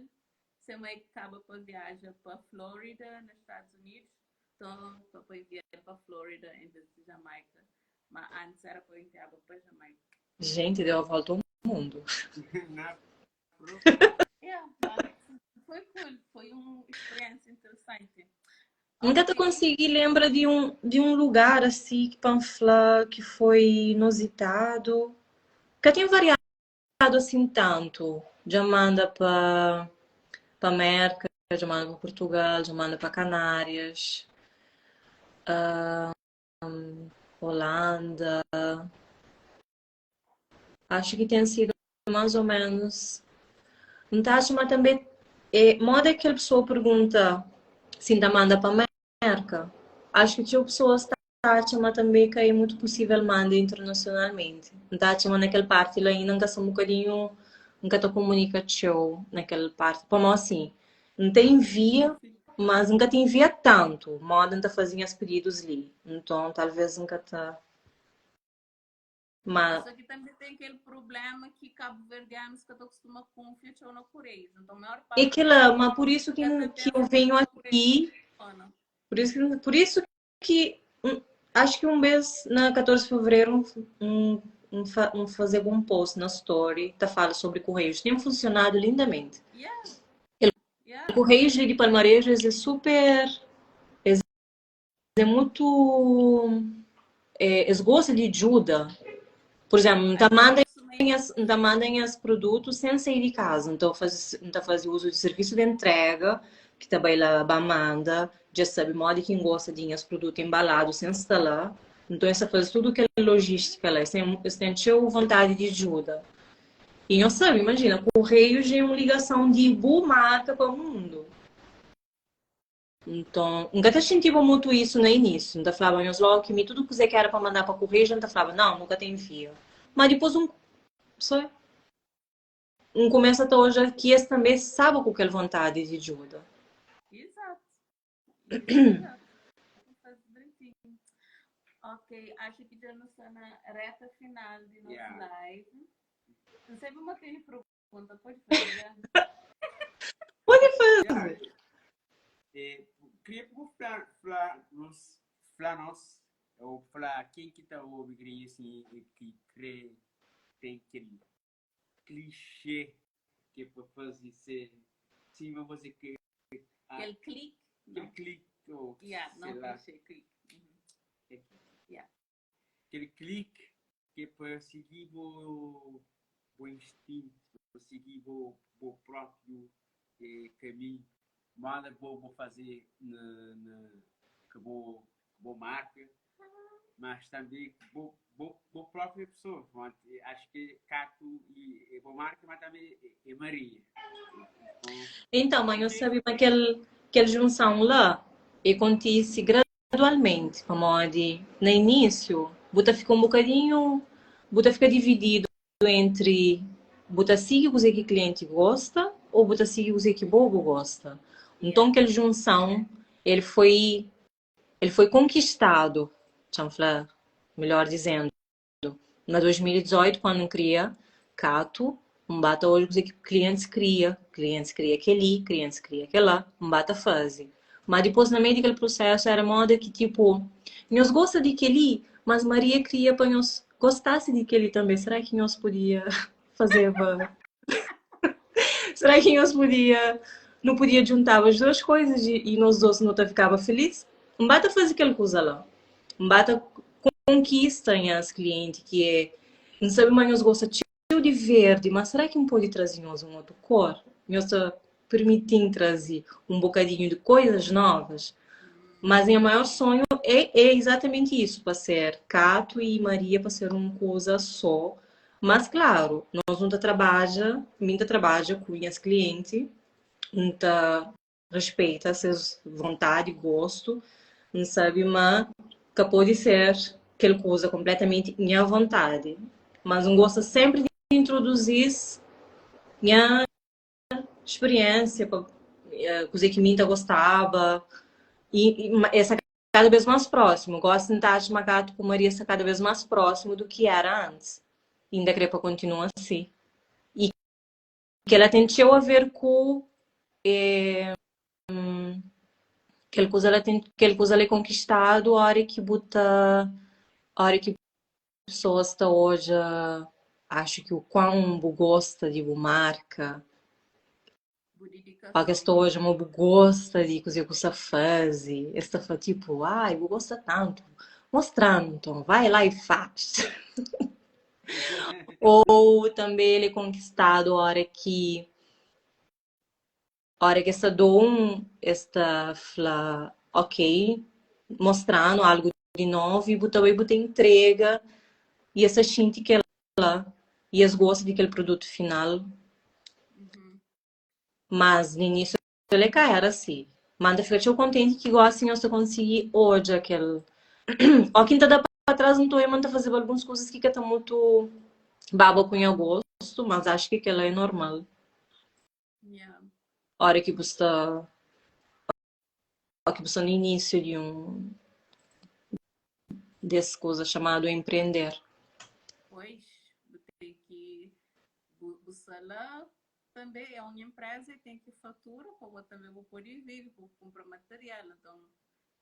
ser maixa para viajar para Flórida, nos Estados Unidos, então para enviar para Flórida em vez de Jamaica, mas antes era para enviar para Jamaica. Gente, deu a volta ao mundo. Foi cool, foi uma experiência interessante. Nunca te consegui lembrar de um lugar assim que panfla que foi inusitado. Que tem variado assim tanto. Já manda para América, já manda para Portugal, já manda para Canárias, Holanda. Acho que tem sido mais ou menos. Então, mas também moda que a pessoa pergunta se ainda manda para América. Acho que tinha pessoas que mas também que é muito possível mandar internacionalmente. Então, mas naquela parte lá ainda nunca são um bocadinho, nunca estou comunicação naquela parte. Como assim? Não tem envia, mas nunca te envia tanto. Moda não fazia os pedidos ali. Então, talvez nunca tá. Mas só que também tem aquele problema que cabo-verdianos que acostumam com confiar no Correio. Então, a maior parte. é que lá, mas por isso que eu venho aqui. Por isso que acho que um mês, na 14 de fevereiro, fazer um post na story que fala sobre Correios. Tem funcionado lindamente. O Correios de Palmarejas é super. É muito. Eles gostam de ajuda. Por exemplo, não mandem os produtos sem sair de casa. Então, fazer uso de serviço de entrega, que também lá manda, já sabe, modo quem gosta de os produtos embalados sem instalar. Então, essa faz tudo que é logística lá. Você tem vontade de ajuda. E eu sabe, imagina, Correios é uma ligação de boa marca para o mundo. Então, nunca te incentivou muito isso no início. Nunca falava, nós logo que tudo que você quer para mandar para Correio, a gente falava, não, nunca tem envio. Mas depois só, começa até hoje que esse também sabe com aquela vontade de ajuda. Exato. Exato. Faz direitinho. Ok, acho que já não está na reta final de nosso live. Não sei uma pergunta, pode fazer? Pode fazer. Queria falar nós, ou falar quem que está ouvindo assim, que crê, tem aquele clichê que é para fazer ser, sim, vamos fazer que... Aquele clique? Aquele clique, ou não sei lá. clichê, clique. Aquele clique que é para seguir o instinto, para seguir o próprio caminho. Nada vou fazer que vou marca, mas também vou própria pessoa. Acho que Cato e boa marca, mas também é Maria. Então, mãe, eu sabia que aquela junção lá acontece gradualmente, como de no início, Buta fica um bocadinho, Buta fica dividido entre Buta sigue o que o cliente gosta ou Buta sigue o que o bobo gosta. Então, aquela junção, ele foi conquistado, chanfla, melhor dizendo, na 2018, quando cria Cato, bata hoje que clientes cria aquele, clientes cria aquela, bata fase. Mas depois, no meio daquele processo, era moda que, tipo, nós gosta de aquele, mas Maria cria para nós gostasse de aquele também. Será que nós podia fazer... Será que nós não podia juntar as duas coisas e nós dois não ficava feliz? Bata fazer aquela coisa lá. Bata conquista as clientes que é, não sabe, mas nós gosta de verde, mas será que não pode trazer nós uma outra cor? Nós está permitindo trazer um bocadinho de coisas novas. Mas o maior sonho é exatamente isso, para ser Cato e Maria, para ser uma coisa só. Mas, claro, nós não trabalha com as clientes, não respeita as suas vontades, gosto, não sabe, mas que pode ser aquela coisa completamente minha vontade. Mas não gosta sempre de introduzir minha experiência, coisa que minha gostava, e essa cada vez mais próximo. Gosto de estar de Magato com Maria cada vez mais próximo do que era antes. E ainda creio que continua assim. E que ela tentou a ver com aquela coisa ela é conquistado a hora que pessoas está hoje acho que o quão gosta de uma marca porque estou hoje uma gosta de coisa que você faz esta foi tipo eu gosto tanto mostrando então vai lá e faz ou também ele é conquistado a hora que esta dom esta fala ok mostrando algo de novo e também entrega e essa gente que ela e as gostam daquele produto final mas no início ele era assim manda ficar tão contente que gosta assim eu conseguir hoje aquele ó quem tá dá para trás não estou a mandar fazer algumas coisas que tá muito baba com eu gosto mas acho que aquela é normal hora que você no início de dessas coisas chamado empreender. Pois, tem que buscar lá também é uma empresa e tem que fatura para também vou poder vir, vou comprar material, então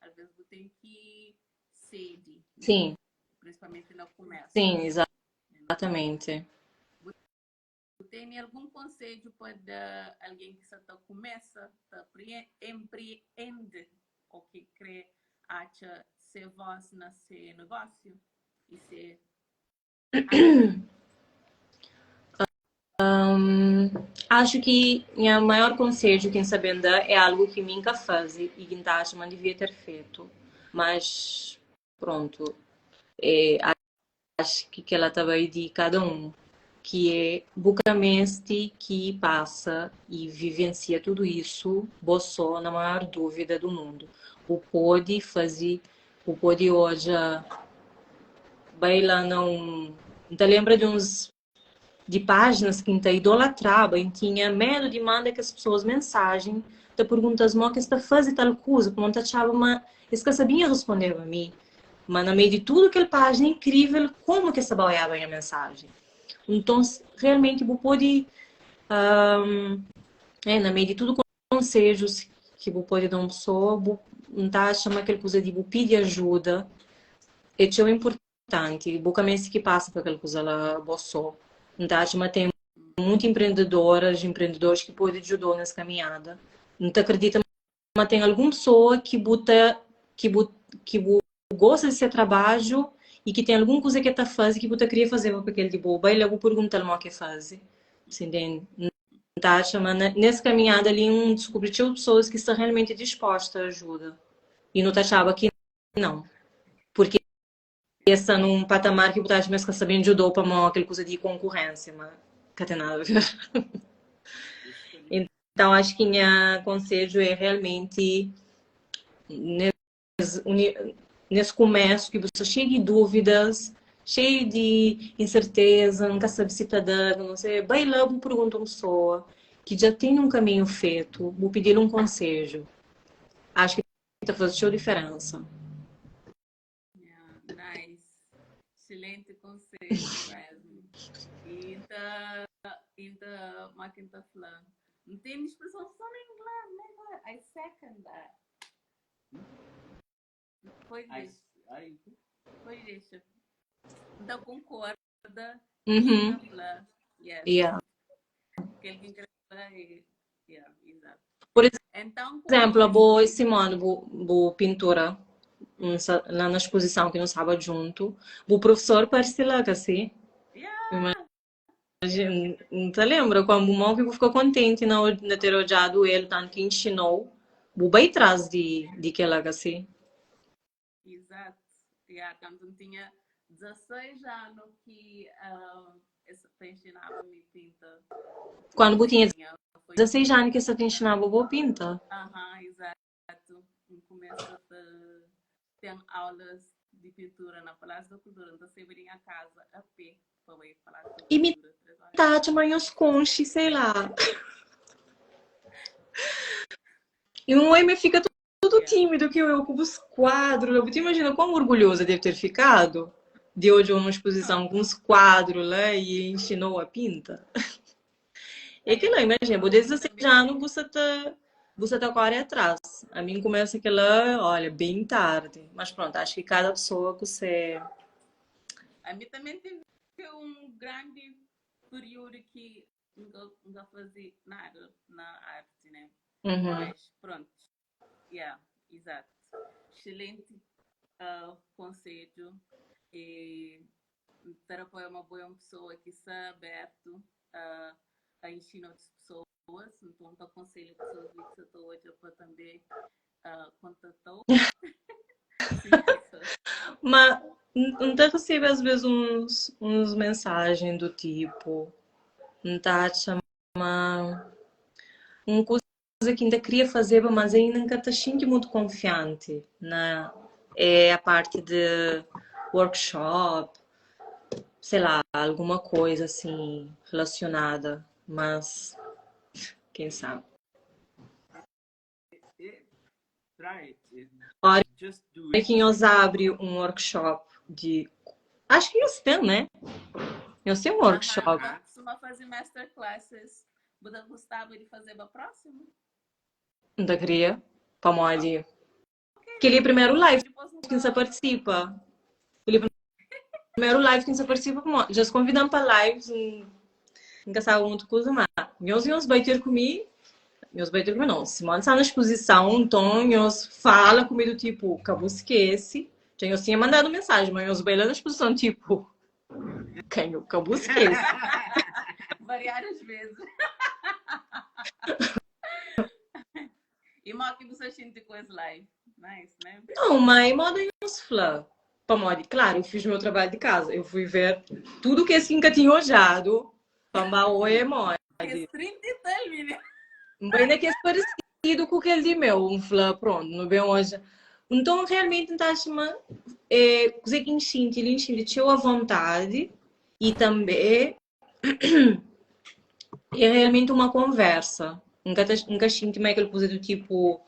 às vezes vou ter que ceder. Sim. Né? Principalmente no comércio. Sim, exatamente. Tem algum conselho para alguém que só começa a empreender ou que quer acha ser voz nesse negócio e ser acho que o maior conselho que sabendo dar é algo que nunca faz e que acho que devia ter feito mas pronto É, acho que ela também de cada um, que é bucamente que passa e vivencia tudo isso, boçou na maior dúvida do mundo. O pode fazer, o pode hoje, vai lá não, te lembra de uns de páginas que ainda idolatrava e tinha medo de mandar que as pessoas mensagem te perguntas mo que está fazendo tal coisa, porque não te achava, mas eles que sabia responder a mim. Mas no meio de tudo aquela página incrível, como que essa boiava a mensagem? Então, realmente, você pode, no meio de tudo conselhos que você pode dar uma pessoa, não está chamando aquela coisa de pedir ajuda, é tão importante. Você começa que passa por aquela coisa lá, você não está chamando tem muitas empreendedores que podem ajudar nessa caminhada. Não te acredita, mas tem alguma pessoa que gosta de seu trabalho e que tem alguma coisa que está fazendo que você queria fazer para aquele de boba e logo pergunta-lhe o que faz. Você entende? Tá chamando nessa caminhada ali descobrir pessoas que estão realmente dispostas à ajuda e não achava que não, porque essa num patamar que você acha mesmo que sabendo ajudou para uma aquela coisa de concorrência, mas não tem nada a ver. Então acho que minha conselho é realmente nesse começo que você é cheio de dúvidas, cheio de incerteza, nunca sabe se está dando, não sei, vai lá, vou perguntar a uma pessoa que já tem um caminho feito, vou pedir um conselho. Acho que está fazendo diferença. Yeah, nice. Excelente conselho mesmo. E da máquina falando. Não tem expressão só em inglês, né? I second that. Foi deixa. Então concorda. Uhum. Yes. Yeah. Que ele quer yeah, exato. Por Então, exemplo, a boa Simone, boa pintora, lá na exposição que nós estávamos junto, o professor parece lá, assim. Yeah. Não te lembra quando o Monk ficou contente de ter odiado ele, tanto que ensinou o bem atrás de aquela assim. Exato. Yeah, quando tinha 16 anos que essa ensinava me pinta. Quando eu tinha 16 anos que você te ensinava boa pinta. Aham, exato. No começo tem aulas de pintura na Palácio da Cultura, então você viria a casa a pé para ir falar de pintura. Imitar amanhã os conches, sei lá. E um homem fica todo tímido que eu com os quadros. Você imagina quão orgulhosa deve ter ficado de hoje uma exposição com os quadros lá e ensinou a pinta. É que não, imagina, desde 16 anos você tá agora atrás. A mim começa aquela, olha, bem tarde. Mas pronto, acho que cada pessoa que você... A mim também teve grande período que não fazia nada na arte, né? Uhum. Mas pronto, yeah, exato. Excelente conselho. E terapeuta é uma boa pessoa que está aberto a ensinar outras pessoas. Então, eu aconselho pessoas que estão hoje para também contatar. Mas não tá recebendo às vezes uns mensagens do tipo, não tá chamando uma coisa que ainda queria fazer, mas ainda nunca está sentindo muito confiante, né? É a parte de workshop, sei lá, alguma coisa assim relacionada, mas quem sabe. Olha, que nós abre um workshop de... Acho que eles têm, né? Eu sei um workshop. Costuma fazer masterclasses. Você gostava de fazer para próximo? Não queria? Para molde. Aquele primeiro live que você participa. Aquele primeiro live que você participa. Já se convidam para lives. Nunca sabe muito coisa, mas meus vai ter comigo. Meus vai ter comigo, não. Simone está na exposição, então meus fala comigo do tipo, acabou esquece. Eu tinha mandado mensagem, mas meus vai lá na exposição, tipo, quem acabou esquece. Variadas vezes. E mal que você sente com as lives. Nice, né? Não, mas moda uns flã. Claro, eu fiz o meu trabalho de casa. Eu fui ver tudo que assim que tinha olhado. Para oi, mãe. Esse 30 e tal, menina. Bem é que é parecido com aquele de meu. Pronto, não bem hoje. Então, realmente, estás-me coisa que enchinte, ele enchinte a vontade e também é realmente uma conversa. Nunca sinto mais aquela coisa do tipo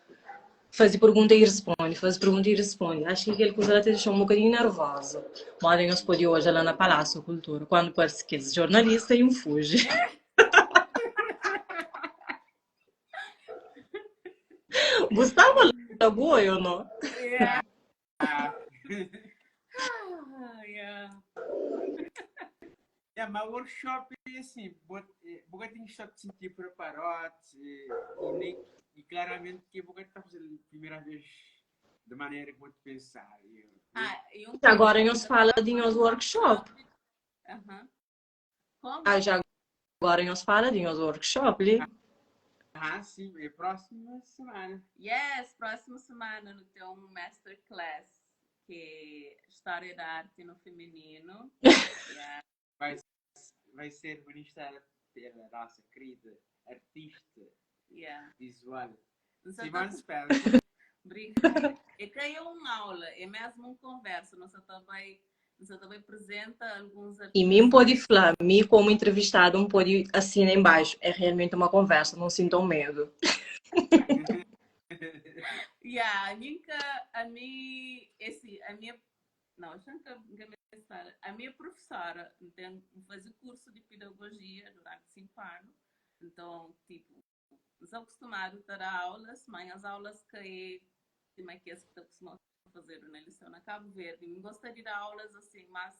fazer pergunta e responde, fazer pergunta e responde. Acho que aquela coisa até deixou um bocadinho nervosa. Mas nós podíamos hoje lá na Palácio Cultura, quando parece que esse jornalista e um fuge. Gustavo da boa, eu não? Yeah. Ah, Yeah. mas o workshop é assim, você tem que estar se sentir preparado e claramente que você está fazendo a primeira vez da maneira que você pensar. E um Agora nós fala de nos workshop. Aham. Como? Já agora nós fala de nos workshop, ali. Sim, é próxima semana. Yes, próxima semana no teu masterclass, que é História da Arte no Feminino. Yeah. Vai ser ministrada pela nossa querida artista visual, Simone Spencer. Obrigada. E caiu uma aula, é mesmo uma conversa. Você também apresenta alguns artistas. E mim pode falar, mim como entrevistado, um pode assinar embaixo. É realmente uma conversa, não sintam medo. A minha professora fazia curso de pedagogia durante 5 anos. Então, tipo, sou acostumado a dar aulas, mas as aulas que eu costumo fazer na lição na Cabo Verde, eu gostaria de dar aulas assim, mas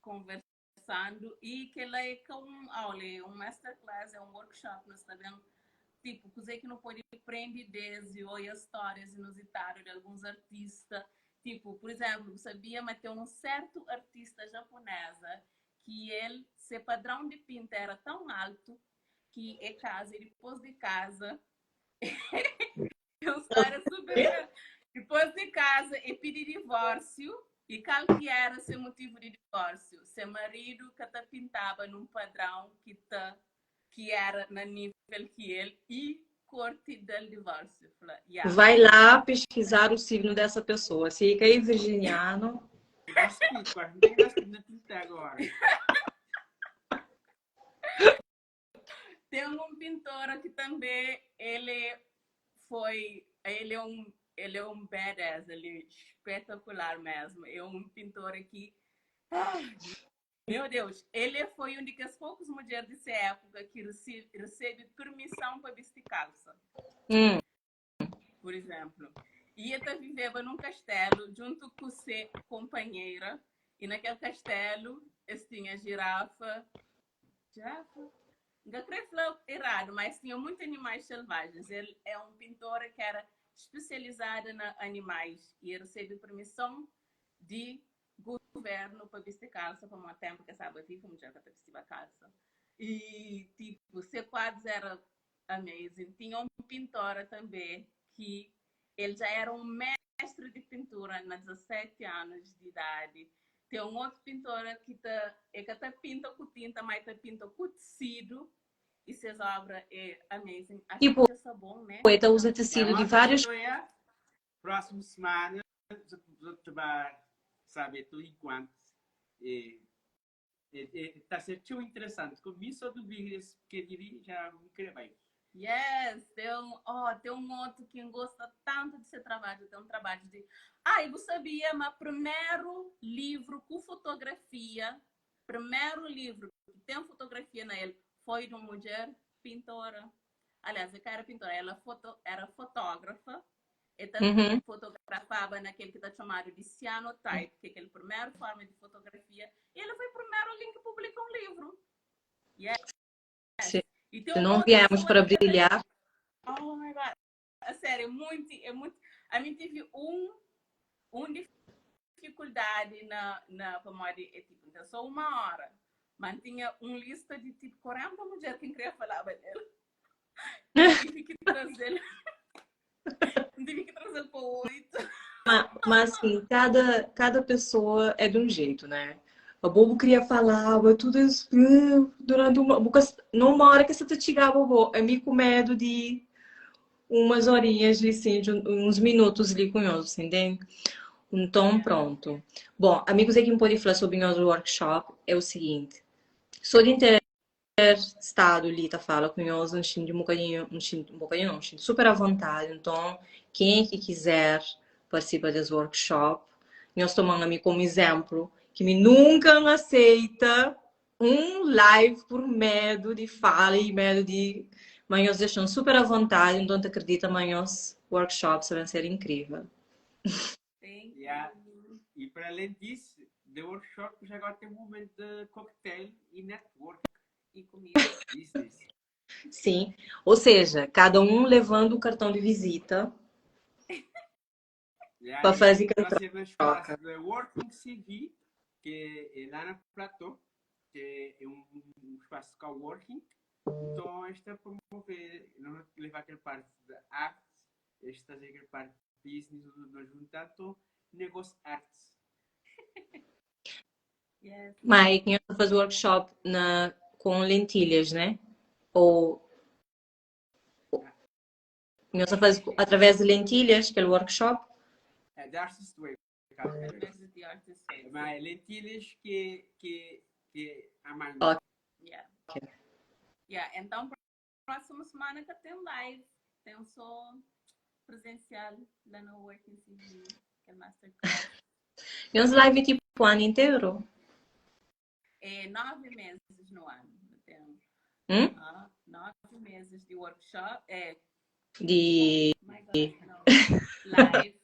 conversando e que ela é com aula, é um masterclass, é um workshop, nós também tipo, coisa que não pode aprender desde ou histórias inusitadas de alguns artistas. Tipo, por exemplo, sabia, mas tem um certo artista japonesa que ele, seu padrão de pinta era tão alto que é casa, e depois de casa, os caras super. Depois de casa, e pedir divórcio. E qual que era seu motivo de divórcio? Seu marido que te pintava num padrão que era no nível que ele e corte do divórcio. Yeah. Vai lá pesquisar o signo dessa pessoa. Se é virginiano. Não tem mais que pintar agora. Tem um pintor que também ele é um badass, ele é espetacular mesmo. É um pintor que meu Deus, ele foi uma das poucas mulheres dessa época que recebe permissão para vestir calça. Por exemplo. E ele viveva num castelo junto com sua companheira. E naquele castelo, tinha girafa. Não creio falar errado, mas tinha muitos animais selvagens. Ele é um pintor que era especializado em animais. E ele recebe permissão de governo para vestir calça por um tempo que sabe vivo mulher que vestia calça e tipo seus quadros era amazing. Tinha um pintor também que ele já era um mestre de pintura na 17 anos de idade. Tem um outro pintor que tá pinta com tinta, mas tá pinta com tecido e suas obras é amazing. Acho Tipo, que é bom, né? Poeta usa tecido de vários. Próxima semana você vai saber tudo enquanto está sendo tão interessante. Comigo só dúvidas que ele já me queria bem. Yes, tem um outro que gosta tanto de ser trabalho, tem um trabalho de... eu sabia, mas primeiro livro com fotografia, primeiro livro que tem fotografia nele, foi de uma mulher pintora. Aliás, a cara pintora, ela era fotógrafa, e também fotografava naquele que está chamado de cyanotype, que é aquela primeira forma de fotografia, e ele foi o primeiro alguém que publicou um livro. Yes. Se não viemos para brilhar. Oh my God. A sério, é muito. A mim tive dificuldade na pomada, tipo, então só 1 hora. Mas tinha lista de tipo 40 mulheres que queria falar dele. Tive que trazer. Tive que trazer para 8. Mas assim, cada pessoa é de um jeito, né? O bobo queria falar, tudo isso durante numa hora que você te chegava, bobo, é me com medo de umas horinhas, assim, de uns minutos ali com eles, entende? Então, pronto. Bom, amigos, aqui me pode falar sobre o nosso workshop é o seguinte. Sou de estado ali, tá fala com eles, um bocadinho não, super à vontade. Então, quem é que quiser participar desse workshop, nós tomamos a mim como exemplo, que me nunca aceita um live por medo de fala e medo de... Mas nós deixamos super à vontade, então te acredita, amanhã os workshops vão ser incríveis. Yeah. E para além disso, de workshop, já agora tem um momento de cocktail e network. E comida. Business. Sim, ou seja, cada um levando o cartão de visita para fazer vai ser no espaço de Working CV, que é lá na Platô, que é um espaço de coworking. Então, esta é promover, não levar aquela parte da arte, esta é aquela parte de business, nós juntamos então, negócio artes. Yes. Mas quem faz workshop com lentilhas, né? Ou quem faz através de lentilhas, aquele workshop? É de Artist Way. Através de artes. Mas lentilhas que a mãe. Yeah. Okay. Yeah. Então, próxima semana que tem live. Tem só presencial lá no Working CV, que é Masterclass. E uns live tipo o ano inteiro? É 9 meses no ano. Temos. 9 meses de workshop. De... My God, não. Live.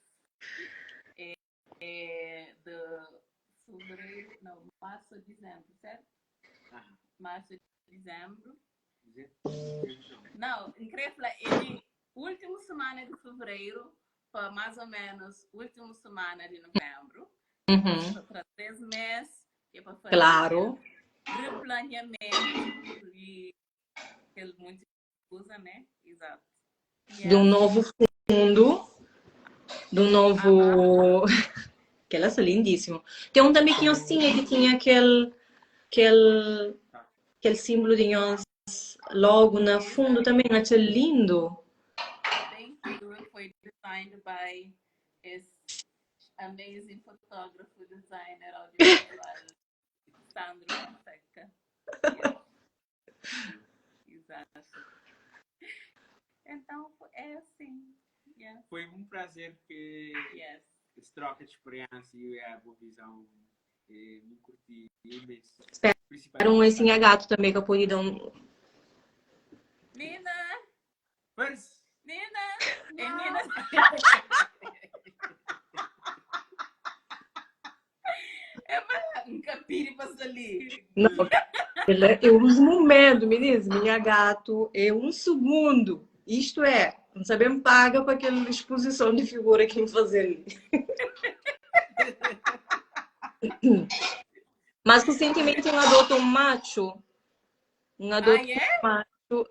De fevereiro, não, março a dezembro, certo? Março a dezembro. Não, incrível, ele última semana de fevereiro para mais ou menos última semana de novembro. Para 3 meses, que é para fazer Claro. replaneamento e aquele muito usa, né? Exato. De um novo fundo, de um novo... Aquela é lindíssimo. Tem um também que eu tinha, que tinha aquele símbolo de nós logo no fundo também, achei lindo. Thank you. Foi designed by esse amazing fotógrafo, designer audiovisual, Sandro Fonseca. Yes. Exato. Então, é assim. Yes. Foi um prazer que esse troca de experiência e a boa visão me curti imenso. Espero esse gato também que eu pude dar um... Nina! Mas... Nina! É Nina! É um capiri para ali. Não, eu uso um momento, meninas, minha gato é um segundo. Isto é, não sabemos paga para aquela exposição de figura que fazer ali. Mas recentemente eu adoto um macho. Macho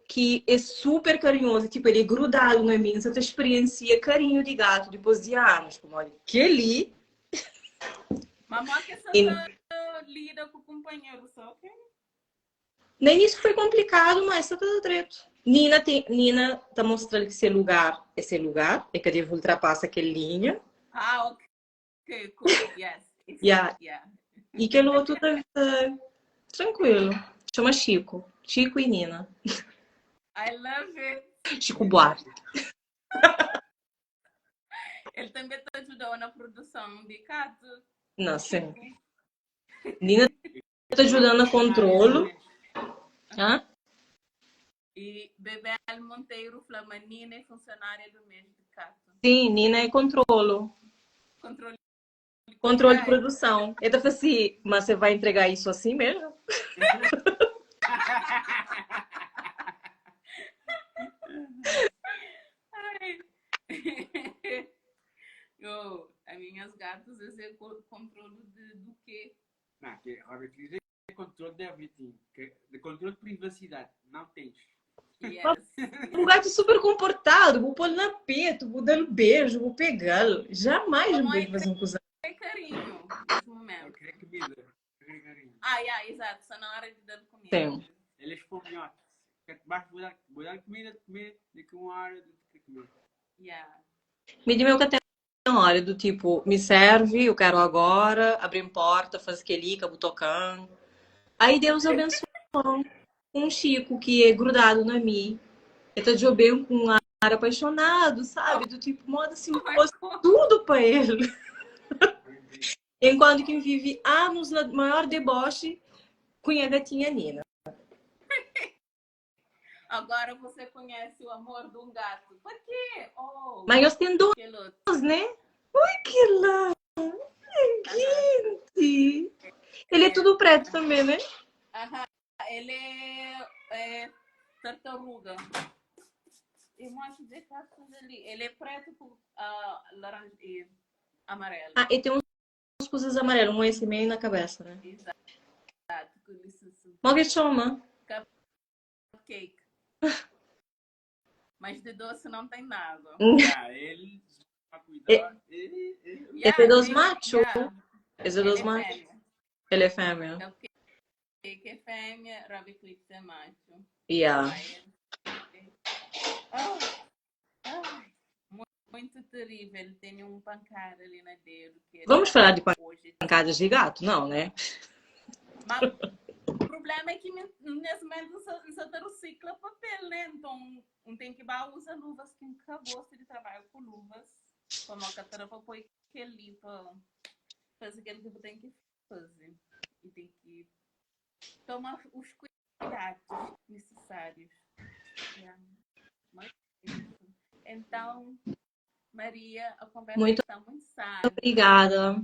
que é super carinhoso. Tipo, ele é grudado na mim. Você experiencia carinho de gato depois de anos. Como olha, que ali... Mamãe que você lida com o companheiro só, ok? Nem isso foi complicado, mas está tudo direito. Nina tá mostrando que esse lugar, é que ele ultrapassa aquela linha. Ok, cool, yes. Yeah. E aquele outro tá tranquilo. Chama Chico e Nina. I love it. Chico Buarque. Ele também te ajudou na produção de gato. Não, sim. Nina tá ajudando a controle. Hã? E Bebel Monteiro Flama, Nina é funcionária do mês de gato. Sim, Nina é controle de produção. Ele tá assim, mas você vai entregar isso assim mesmo? As minhas gatas é controle do quê? Não, que é controle de everything. De controle de privacidade. Não tens. Yes. Um gato super comportado, vou pôr na peta, vou dar beijo, vou pegá-lo. Jamais Como vou é fazer uma coisa. que carinho nesse Eu momento? queria comida. Eu queria carinho. Yeah, exato. Só na hora de dar comida. Sim. Ele é esfomeado. Vou dar comida, comer, daqui uma hora eu quero comer. Yeah. Me deu que até na hora do tipo, me serve, eu quero agora, abrir porta, fazer aquele cabo tocando. Aí Deus abençoou um Chico que é grudado na mim. Ele tá bem com um ar apaixonado, sabe? Do tipo, modo assim, fosse tudo pra ele. Enquanto quem vive anos na maior deboche, cunha gatinha Nina. Agora você conhece o amor de um gato. Por quê? Oh, Mas nós temos que louco. dois, né? Ui, que lá! Gente! Ele é tudo preto também, né? Aham. Ele é tartaruga. Eu acho de gatos ali. Ele é preto com laranja e amarelo. Ah, e tem uns coisas amarelos, um esse meio na cabeça, né? Exato. Com licença. Mal que chama? Cupcake. Mas de doce não tem nada. Ele a cuidar. Esse é dos machos. Yeah. Esse é dos machos. Fêmea. Ele é fêmea. Cupcake é fêmea, Rabbit Clips é macho. Yeah. Muito terrível. Ele tem um pancada ali na dedo. Que Vamos falar de hoje. pancadas de gato? Não, né? Mas o problema é que nesse momento você está no ciclo papel, né? Então, tem que usar luvas, que acabou de trabalhar com luvas. Como a catara para pôr aquele para fazer aquilo que você tem que fazer. E tem que tomar os cuidados necessários. Então, Maria, a conversa está muito sábia. Obrigada.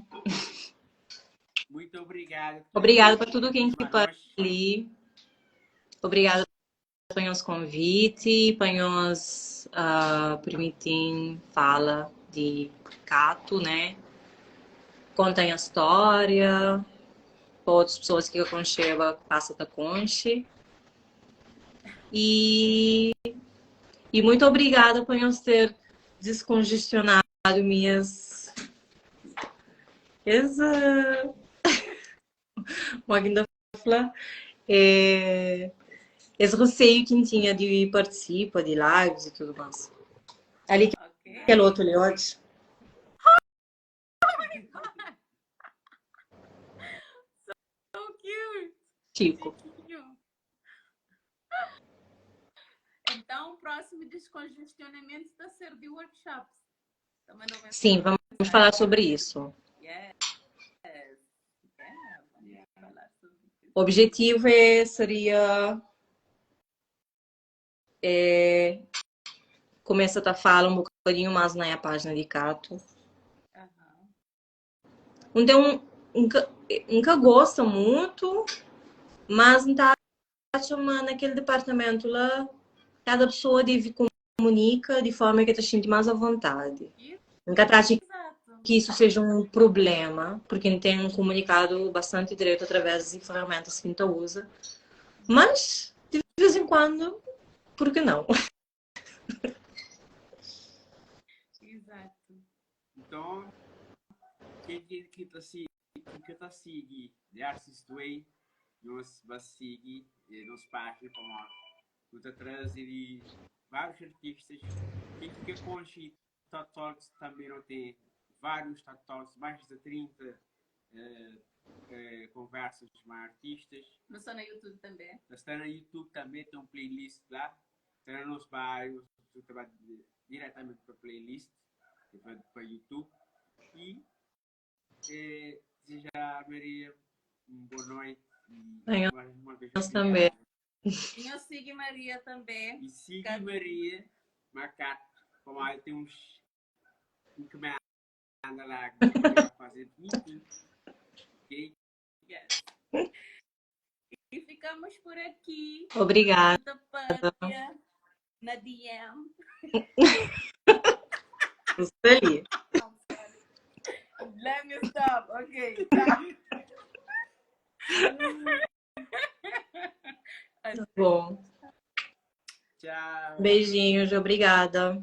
Muito obrigado. Obrigada para tudo quem ficou ali. Obrigada pelos convites, pelos permitem fala de gato, né? Contem a história. Para outras pessoas que aconchegam, passa da conche. E muito obrigada por nos ter descongestionado minhas. Exato. Magda fala. Esse receio que tinha de participar de lives e tudo mais. Ali que aquele outro leote. So cute. Chico. Então, o próximo descongestionamento está a ser de workshops. Sim, vamos falar sobre isso. Yes. O objetivo seria começar a falar um bocadinho mais na página de Cato. Então, nunca gosta muito, mas não está naquele departamento lá, cada pessoa deve comunicar de forma que te sente mais à vontade. Nunca trate que isso seja um problema, porque tem um comunicado bastante direto através de ferramentas que a gente usa. Mas, de vez em quando, por que não? Exato. Então, quem está seguindo de Artist Way, nós vamos seguir nos páginas como nós trazemos vários artistas. Quem fica com os Talks também não tem vários Talks, mais de 30 conversas com artistas. Não só no YouTube também? Está no YouTube também, tem um playlist lá. Está nos bairros, eu trabalho diretamente para a playlist, para YouTube. E desejar a Maria uma boa noite. E uma vez também. E eu sigo Maria também. E siga Maria, Macaco, como aí tem uns encomenda lá fazendo meeting. Ok? Yes. E ficamos por aqui. Obrigada. Na DM. Ali. Let me stop. Ok. Bom. Tchau. Beijinhos, obrigada.